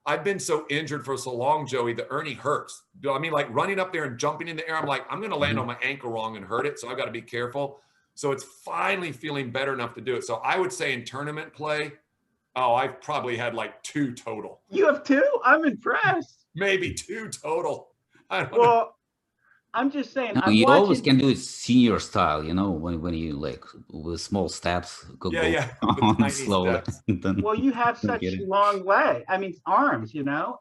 I've been so injured for so long, Joey, the Ernie hurts. I mean, like running up there and jumping in the air, I'm like, I'm going to land on my ankle wrong and hurt it. So I've got to be careful. So it's finally feeling better enough to do it. So I would say in tournament play, I've probably had like 2 total. You have 2? I'm impressed. Maybe 2 total. I don't know. I'm just saying. You always can do it senior style, you know, when you like with small steps, go on slowly. Well, you have such long legs. I mean, arms, you know.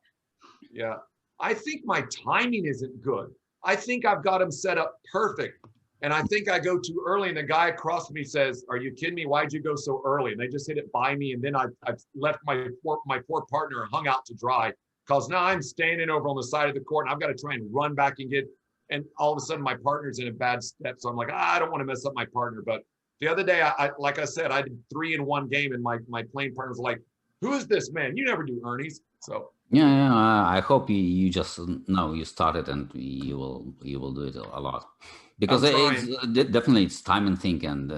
Yeah, I think my timing isn't good. I think I've got them set up perfect, and I think I go too early. And the guy across from me says, "Are you kidding me? Why'd you go so early?" And they just hit it by me, and then I've left my poor partner hung out to dry. Because now I'm standing over on the side of the court, and I've got to try and run back and get, and all of a sudden my partner's in a bad step. So I'm like, I don't want to mess up my partner. But the other day, I like I said, I did 3 in one game, and my playing partner was like, "Who is this man? You never do Ernies." So I hope you just know you started, and you will do it a lot, because definitely it's time and think, and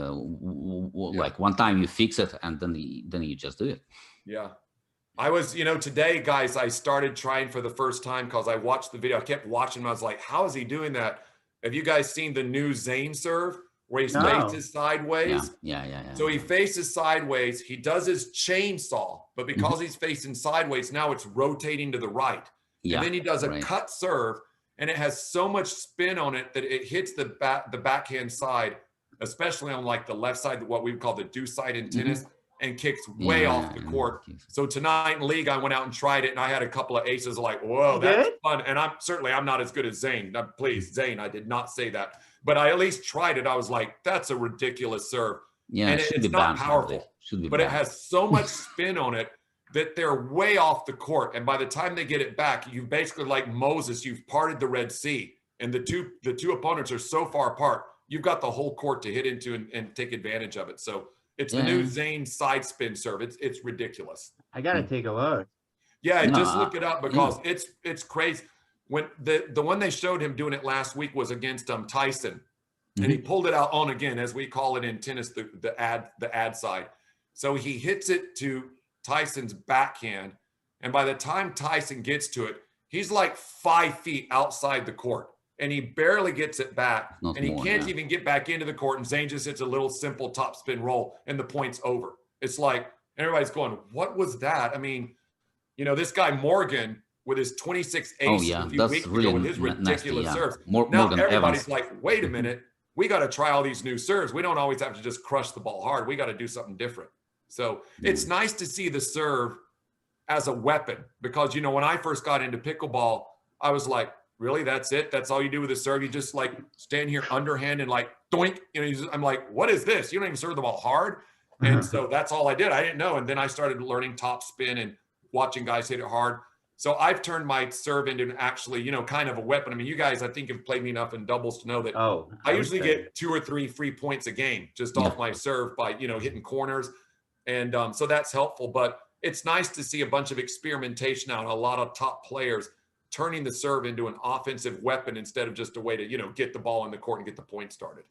like one time you fix it, and then you just do it. Yeah. I was, you know, today, guys, I started trying for the first time because I watched the video. I kept watching him. I was like, how is he doing that? Have you guys seen the new Zane serve where he faces sideways? Yeah. So he faces sideways. He does his chainsaw, but because he's facing sideways, now it's rotating to the right. And then he does a cut serve, and it has so much spin on it that it hits the backhand side, especially on like the left side, what we would call the deuce side in tennis. And kicks way off the court. So tonight in league, I went out and tried it, and I had a couple of aces like, whoa, that's fun. And I'm not as good as Zane. Now, please, Zane, I did not say that. But I at least tried it. I was like, that's a ridiculous serve. Yeah, and it's not powerful. But it has so much spin on it that they're way off the court. And by the time they get it back, you've basically, like Moses, you've parted the Red Sea. And the two opponents are so far apart, you've got the whole court to hit into and take advantage of it. So it's the new Zane side spin serve. It's ridiculous. I gotta take a look. Yeah, just look it up, because it's crazy. When the one they showed him doing it last week was against Tyson, and he pulled it out on, again, as we call it in tennis, the ad side. So he hits it to Tyson's backhand, and by the time Tyson gets to it, he's like 5 feet outside the court. And he barely gets it back, and he can't even get back into the court. And Zane just hits a little simple top spin roll, and the point's over. It's like everybody's going, "What was that?" I mean, you know, this guy Morgan with his 26 ace a few weeks ago with his ridiculous serves. Now everybody's like, "Wait a minute, we got to try all these new serves. We don't always have to just crush the ball hard. We got to do something different." So it's nice to see the serve as a weapon, because, you know, when I first got into pickleball, I was like, really, that's it? That's all you do with a serve? You just like stand here underhand and like doink. You know, I'm like, what is this? You don't even serve the ball hard. And so that's all I did. I didn't know. And then I started learning top spin and watching guys hit it hard. So I've turned my serve into actually, you know, kind of a weapon. I mean, you guys, I think, have played me enough in doubles to know that I usually get 2 or 3 free points a game just off my serve by, you know, hitting corners. And so that's helpful. But it's nice to see a bunch of experimentation out, a lot of top players turning the serve into an offensive weapon instead of just a way to, you know, get the ball in the court and get the point started.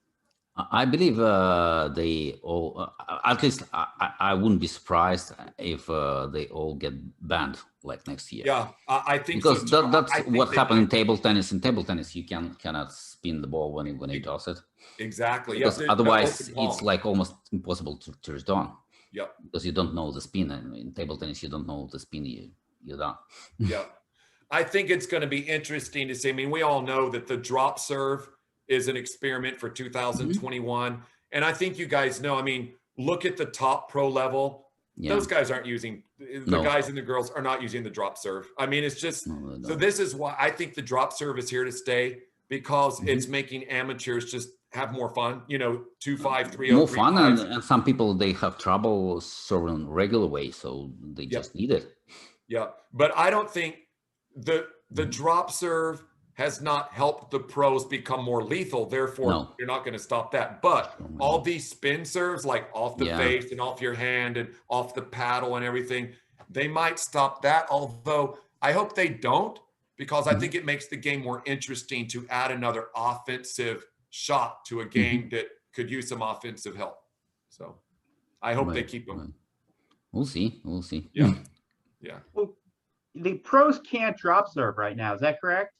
I believe they all, at least I wouldn't be surprised if they all get banned like next year. Yeah, I think because so that's what happened in table tennis. In table tennis, you cannot spin the ball when you toss it. Exactly. Because otherwise, it's like almost impossible to return. Yep. Because you don't know the spin, and in table tennis, you don't know the spin you're done. Yeah, I think it's going to be interesting to see. I mean, we all know that the drop serve is an experiment for 2021. And I think you guys know, I mean, look at the top pro level. Those guys aren't using, the guys and the girls are not using the drop serve. I mean, it's just, so this is why I think the drop serve is here to stay, because it's making amateurs just have more fun, you know, 2-5, 3-0. More fun, and some people, they have trouble serving regular way, so they just need it. Yeah, but I don't think the drop serve has not helped the pros become more lethal. Therefore, you're not going to stop that. But all these spin serves, like off the face and off your hand and off the paddle and everything, they might stop that. Although I hope they don't, because I think it makes the game more interesting to add another offensive shot to a game that could use some offensive help. So I hope they keep them. We'll see. We'll see. Yeah. Yeah. Well, the pros can't drop serve right now. Is that correct?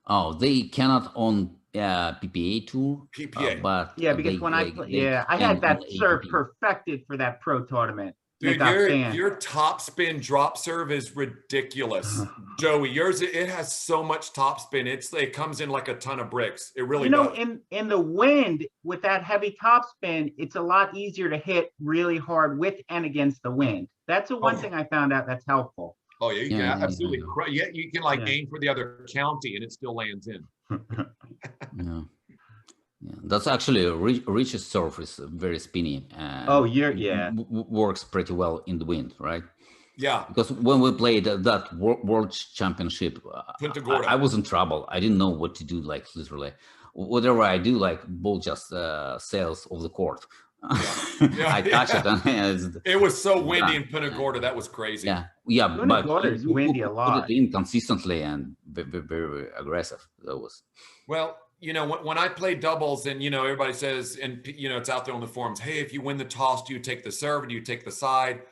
Oh, they cannot on PPA tour. PPA, but because when I had that serve perfected for that pro tournament. Dude, your top spin drop serve is ridiculous, Joey. Yours, it has so much top spin. It comes in like a ton of bricks. It really does. In the wind with that heavy top spin, it's a lot easier to hit really hard with and against the wind. That's the one thing I found out that's helpful. Oh yeah, you can absolutely. Yeah, you can like aim for the other county and it still lands in. Yeah, that's actually Rich's serve is very spinny. And works pretty well in the wind, right? Yeah. Because when we played that World Championship, I was in trouble. I didn't know what to do. Like literally, whatever I do, like ball just sails off the court. I touch it. And it was so windy in Punta Gorda. That was crazy. But it's windy a lot. Put it in consistently and very, very aggressive. That was. Well, you know, when I play doubles, and you know, everybody says, and you know, it's out there on the forums. Hey, if you win the toss, do you take the serve? Do you take the side?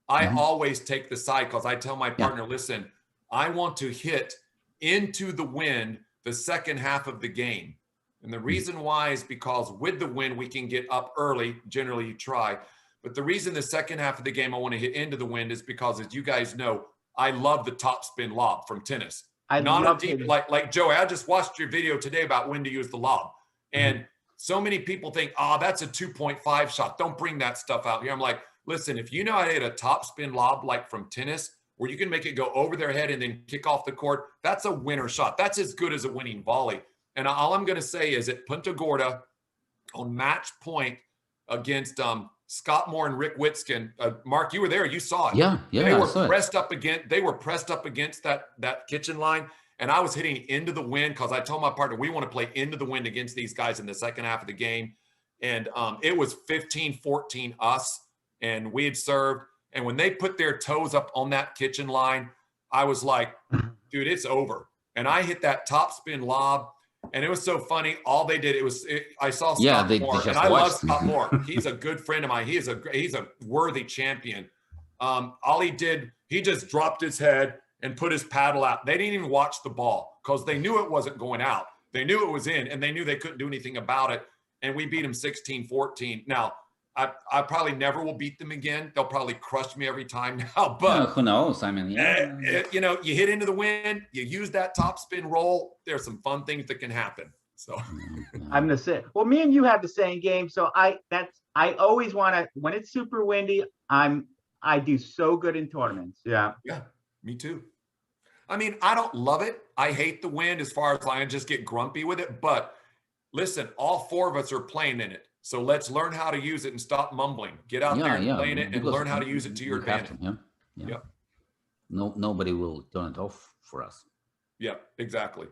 I always take the side, because I tell my partner, listen, I want to hit into the wind the second half of the game. And the reason why is because with the wind, we can get up early. Generally, you try. But the reason the second half of the game I want to hit into the wind is because, as you guys know, I love the top spin lob from tennis. Like Joey, I just watched your video today about when to use the lob. And so many people think, oh, that's a 2.5 shot. Don't bring that stuff out here. I'm like, listen, if you know how to hit a top spin lob like from tennis, where you can make it go over their head and then kick off the court, that's a winner shot. That's as good as a winning volley. And all I'm going to say is at Punta Gorda on match point against Scott Moore and Rick Witskin. Mark, you were there. You saw it. Yeah. They were pressed up against that kitchen line, and I was hitting into the wind because I told my partner we want to play into the wind against these guys in the second half of the game. And it was 15-14 us, and we had served. And when they put their toes up on that kitchen line, I was like, dude, it's over. And I hit that top spin lob. And it was so funny. All they did, I saw Scott Moore, and I love Scott Moore. He's a good friend of mine. He's a worthy champion. All he did, he just dropped his head and put his paddle out. They didn't even watch the ball because they knew it wasn't going out. They knew it was in, and they knew they couldn't do anything about it. And we beat them 16-14. Now, I probably never will beat them again. They'll probably crush me every time now. But who knows? I mean, you know, you hit into the wind, you use that top spin roll. There's some fun things that can happen. So I'm the same. Well, me and you have the same game. So I always want to, when it's super windy, I do so good in tournaments. Yeah, me too. I mean, I don't love it. I hate the wind as far as I just get grumpy with it. But listen, all four of us are playing in it. So let's learn how to use it and stop mumbling. Get out there and play in it and learn how to use it to your advantage. nobody will turn it off for us. Yeah, exactly.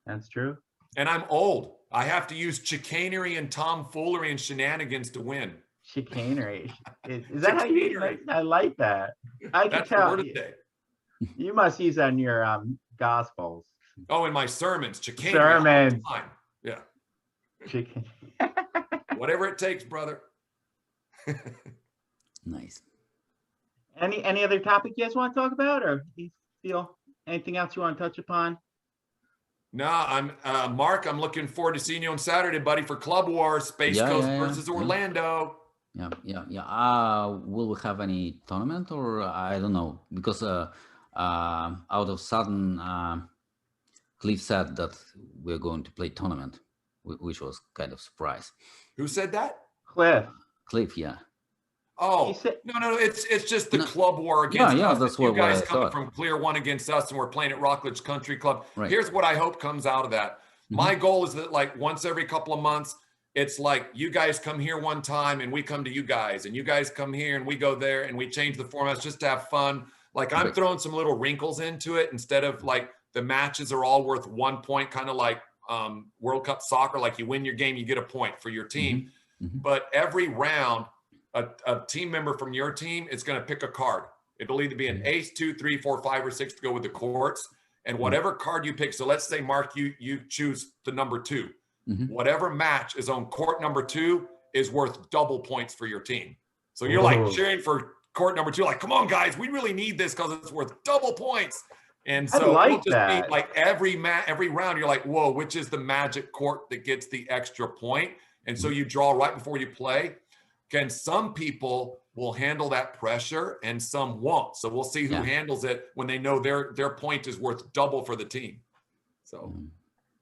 That's true. And I'm old. I have to use chicanery and tomfoolery and shenanigans to win. Chicanery. Is that how you like? I like that. I can tell. The word of the day. You must use that in your gospels. Oh, in my sermons, chicanery. Sermons. All the time. Yeah. Chicken. Whatever it takes, brother. Nice. Any other topic you guys want to talk about, or you feel anything else you want to touch upon? No, I'm Mark. I'm looking forward to seeing you on Saturday, buddy, for Club Wars, Space Coast versus Orlando. Yeah. Will we have any tournament, or I don't know, because out of sudden, Cliff said that we're going to play tournament, which was kind of surprise. Who said that? Cliff, yeah. Oh, no. It's just the Club War against us. That's you what guys I coming thought. from Clear One against us, and we're playing at Rockledge Country Club. Right. Here's what I hope comes out of that. My goal is that, like, once every couple of months, it's like you guys come here one time and we come to you guys, and you guys come here and we go there, and we change the formats just to have fun. Like, I'm throwing some little wrinkles into it instead of like the matches are all worth 1 point, kind of like World Cup soccer. Like, you win your game, you get a point for your team. But every round, a team member from your team is going to pick a card. It'll either be an ace, 2, 3, 4, 5, or 6 to go with the courts. And whatever card you pick, so let's say, Mark, you choose the number 2. Whatever match is on court number 2 is worth double points for your team. So you're like cheering for court number 2, like, come on, guys, we really need this because it's worth double points. And so it'll just be like every round, you're like, whoa, which is the magic court that gets the extra point? And so you draw right before you play. And some people will handle that pressure and some won't. So we'll see who handles it when they know their point is worth double for the team. So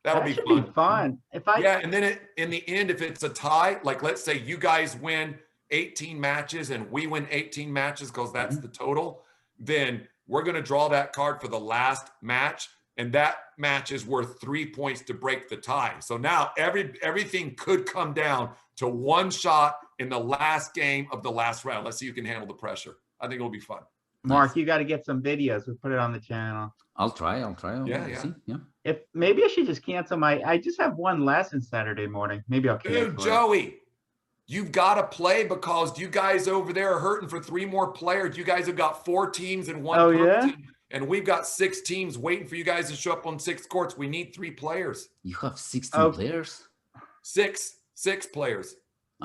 that'll be fun. And then in the end, if it's a tie, like let's say you guys win 18 matches and we win 18 matches because that's the total, then we're going to draw that card for the last match. And that match is worth 3 points to break the tie. So now everything could come down to one shot in the last game of the last round. Let's see who can handle the pressure. I think it'll be fun. Mark, you got to get some videos. We'll put it on the channel. I'll try. Yeah. If maybe I should just cancel I just have one lesson Saturday morning. Maybe I'll cancel. Dude, Joey, you've got to play because you guys over there are hurting for 3 more players. You guys have got 4 teams and 1 person. And we've got 6 teams waiting for you guys to show up on 6 courts. We need 3 players. You have 16 players? 6 players.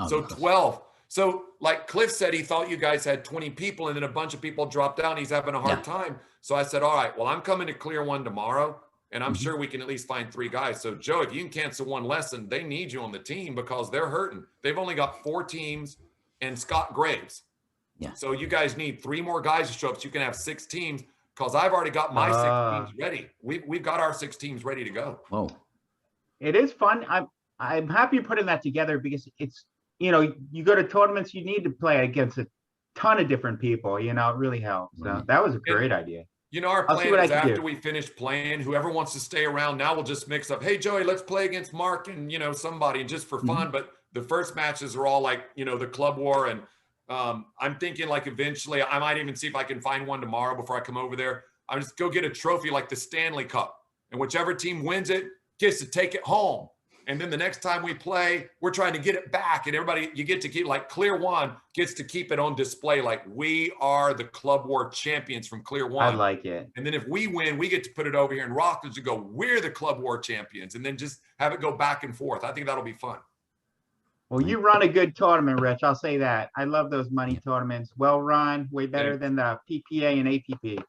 So 12. So like Cliff said, he thought you guys had 20 people, and then a bunch of people dropped out and he's having a hard time. So I said, all right, well, I'm coming to Clear One tomorrow, and I'm sure we can at least find 3 guys. So Joe, if you can cancel one lesson, they need you on the team because they're hurting. They've only got 4 teams and Scott Graves. Yeah. So you guys need 3 more guys to show up so you can have 6 teams. Because I've already got my 6 teams ready. We've got our 6 teams ready to go. Oh, it is fun. I'm happy putting that together because it's, you go to tournaments, you need to play against a ton of different people. It really helps. So that was a great idea. Our plan is after we finish playing, whoever wants to stay around, now we'll just mix up. Hey, Joey, let's play against Mark and somebody, and just for fun. But the first matches are all like the Club War, and I'm thinking like eventually I might even see if I can find one tomorrow before I come over there. I'll just go get a trophy like the Stanley Cup, and whichever team wins it gets to take it home. And then the next time we play, we're trying to get it back, and everybody, you get to keep, like Clear One gets to keep it on display. Like, we are the Club War champions from Clear One. I like it. And then if we win, we get to put it over here in Rockledge and go, we're the Club War champions, and then just have it go back and forth. I think that'll be fun. Well, you run a good tournament, Rich. I'll say that. I love those money tournaments. Well run, way better than the PPA and APP.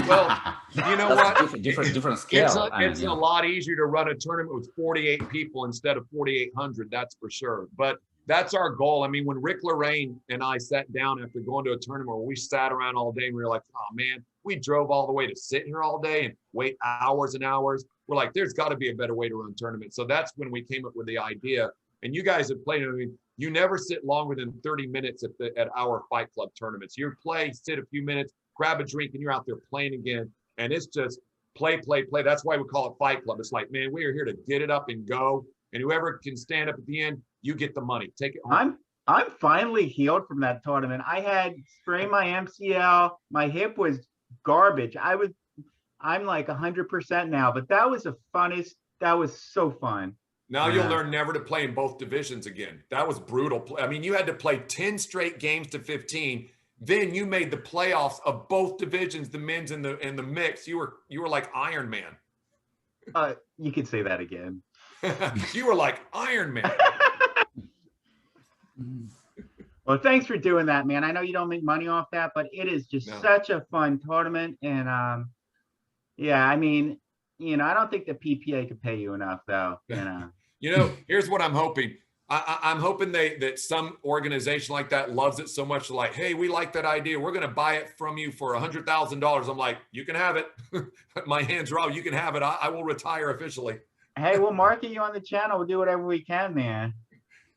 Well, you know what? Different scale. It's a lot easier to run a tournament with 48 people instead of 4,800. That's for sure. But that's our goal. I mean, when Rick Lorraine and I sat down after going to a tournament where we sat around all day and we were like, oh man, we drove all the way to sit here all day and wait hours and hours. We're like, there's got to be a better way to run tournaments. So that's when we came up with the idea. And you guys have played. I mean, you never sit longer than 30 minutes at our Fight Club tournaments. You play, sit a few minutes, grab a drink, and you're out there playing again. And it's just play. That's why we call it Fight Club. It's like, man, we are here to get it up and go. And whoever can stand up at the end, you get the money. Take it home. I'm finally healed from that tournament. I had sprained my MCL. My hip was garbage. I'm like 100% now, but that was the funnest. That was so fun. Now you'll learn never to play in both divisions again. That was brutal. I mean, you had to play 10 straight games to 15. Then you made the playoffs of both divisions, the men's and the mix. You were like Iron Man. You could say that again. You were like Iron Man. Well, thanks for doing that, man. I know you don't make money off that, but it is just such a fun tournament. And yeah, I mean, I don't think the PPA could pay you enough, though. Here's what I'm hoping. I'm hoping that some organization like that loves it so much, like, hey, we like that idea. We're going to buy it from you for $100,000. I'm like, you can have it. My hands are off. You can have it. I will retire officially. Hey, we'll market you on the channel. We'll do whatever we can, man.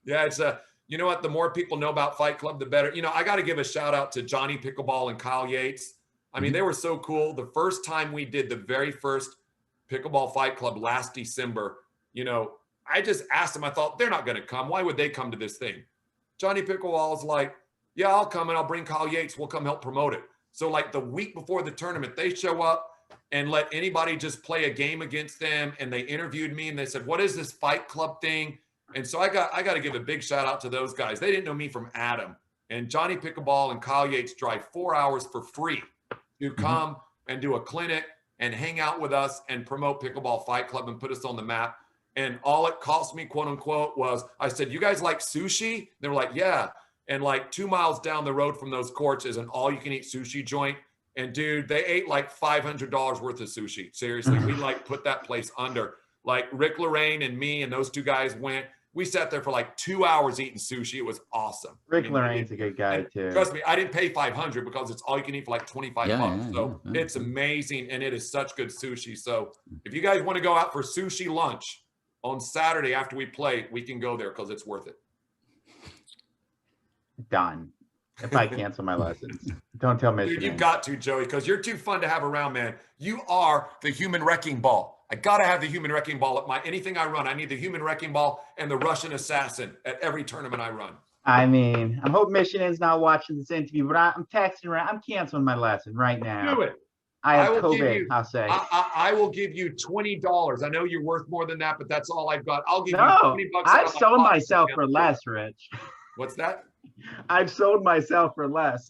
Yeah, it's you know what? The more people know about Fight Club, the better. I got to give a shout out to Johnny Pickleball and Kyle Yates. I mean, they were so cool. The first time we did the very first Pickleball Fight Club last December, I just asked them, I thought, they're not going to come. Why would they come to this thing? Johnny Pickleball is like, yeah, I'll come and I'll bring Kyle Yates. We'll come help promote it. So like the week before the tournament, they show up and let anybody just play a game against them. And they interviewed me and they said, what is this Fight Club thing? And so I got to give a big shout out to those guys. They didn't know me from Adam. And Johnny Pickleball and Kyle Yates drive 4 hours for free to come and do a clinic and hang out with us and promote Pickleball Fight Club and put us on the map. And all it cost me, quote unquote, was I said, you guys like sushi? They were like, yeah. And like 2 miles down the road from those courts is an all you can eat sushi joint. And dude, they ate like $500 worth of sushi. Seriously, we like put that place under. Like Rick Lorraine and me and those two guys went. We sat there for like 2 hours eating sushi. It was awesome. Rick Lorraine's a good guy too. Trust me, I didn't pay $500 because it's all you can eat for like 25 bucks. So it's amazing. And it is such good sushi. So if you guys want to go out for sushi lunch on Saturday after we play, we can go there because it's worth it. Done. If I cancel my lessons, don't tell Michigan. Dude, you've got to, Joey, because you're too fun to have around, man. You are the human wrecking ball. I got to have the human wrecking ball at anything I run. I need the human wrecking ball and the Russian assassin at every tournament I run. I mean, I hope Michigan's not watching this interview, but I'm texting around. I'm canceling my lesson right now. Do it. I have COVID, I'll say. I will give you $20. I know you're worth more than that, but that's all I've got. I'll give you $20. I've sold myself for less, Rich. What's that? I've sold myself for less.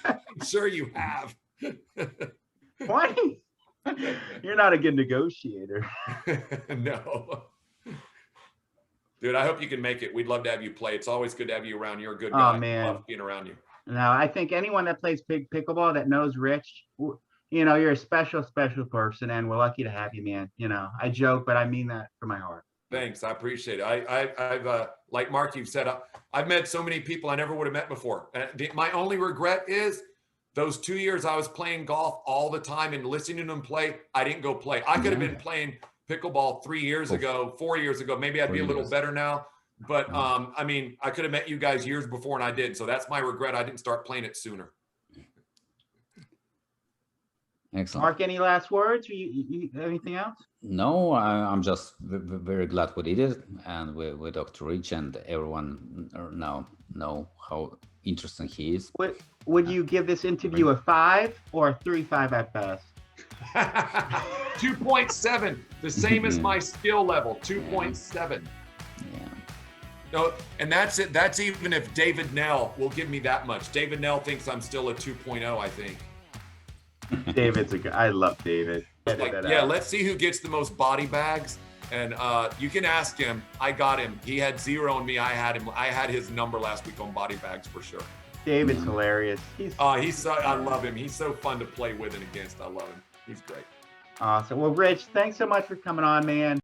I'm sure you have. Why? You're not a good negotiator. No. Dude, I hope you can make it. We'd love to have you play. It's always good to have you around. You're a good guy. Oh, man. I love being around you. No, I think anyone that plays pickleball that knows Rich, you're a special, special person, and we're lucky to have you, man. I joke, but I mean that from my heart. Thanks. I appreciate it. I've like Mark, you've said, I've met so many people I never would have met before. My only regret is those 2 years I was playing golf all the time and listening to them play, I didn't go play. I could have been playing pickleball 3 years ago, 4 years ago. Maybe I'd be a little better now. But I mean, I could have met you guys years before and I did. So that's my regret. I didn't start playing it sooner. Excellent. Mark, any last words? Or you anything else? No, I'm just very glad we did it, and we Dr. Rich and everyone now know how interesting he is. Would you give this interview a 5 or a 3.5 at best? 2.7, the same as my skill level. 2.7. Yeah. No, and that's it. That's even if David Nell will give me that much. David Nell thinks I'm still a 2.0, I think. David's a good. I love David. Let's see who gets the most body bags. And you can ask him. I got him. He had 0 on me. I had him. I had his number last week on body bags for sure. David's hilarious. I love him. He's so fun to play with and against. I love him. He's great. Awesome. Well, Rich, thanks so much for coming on, man.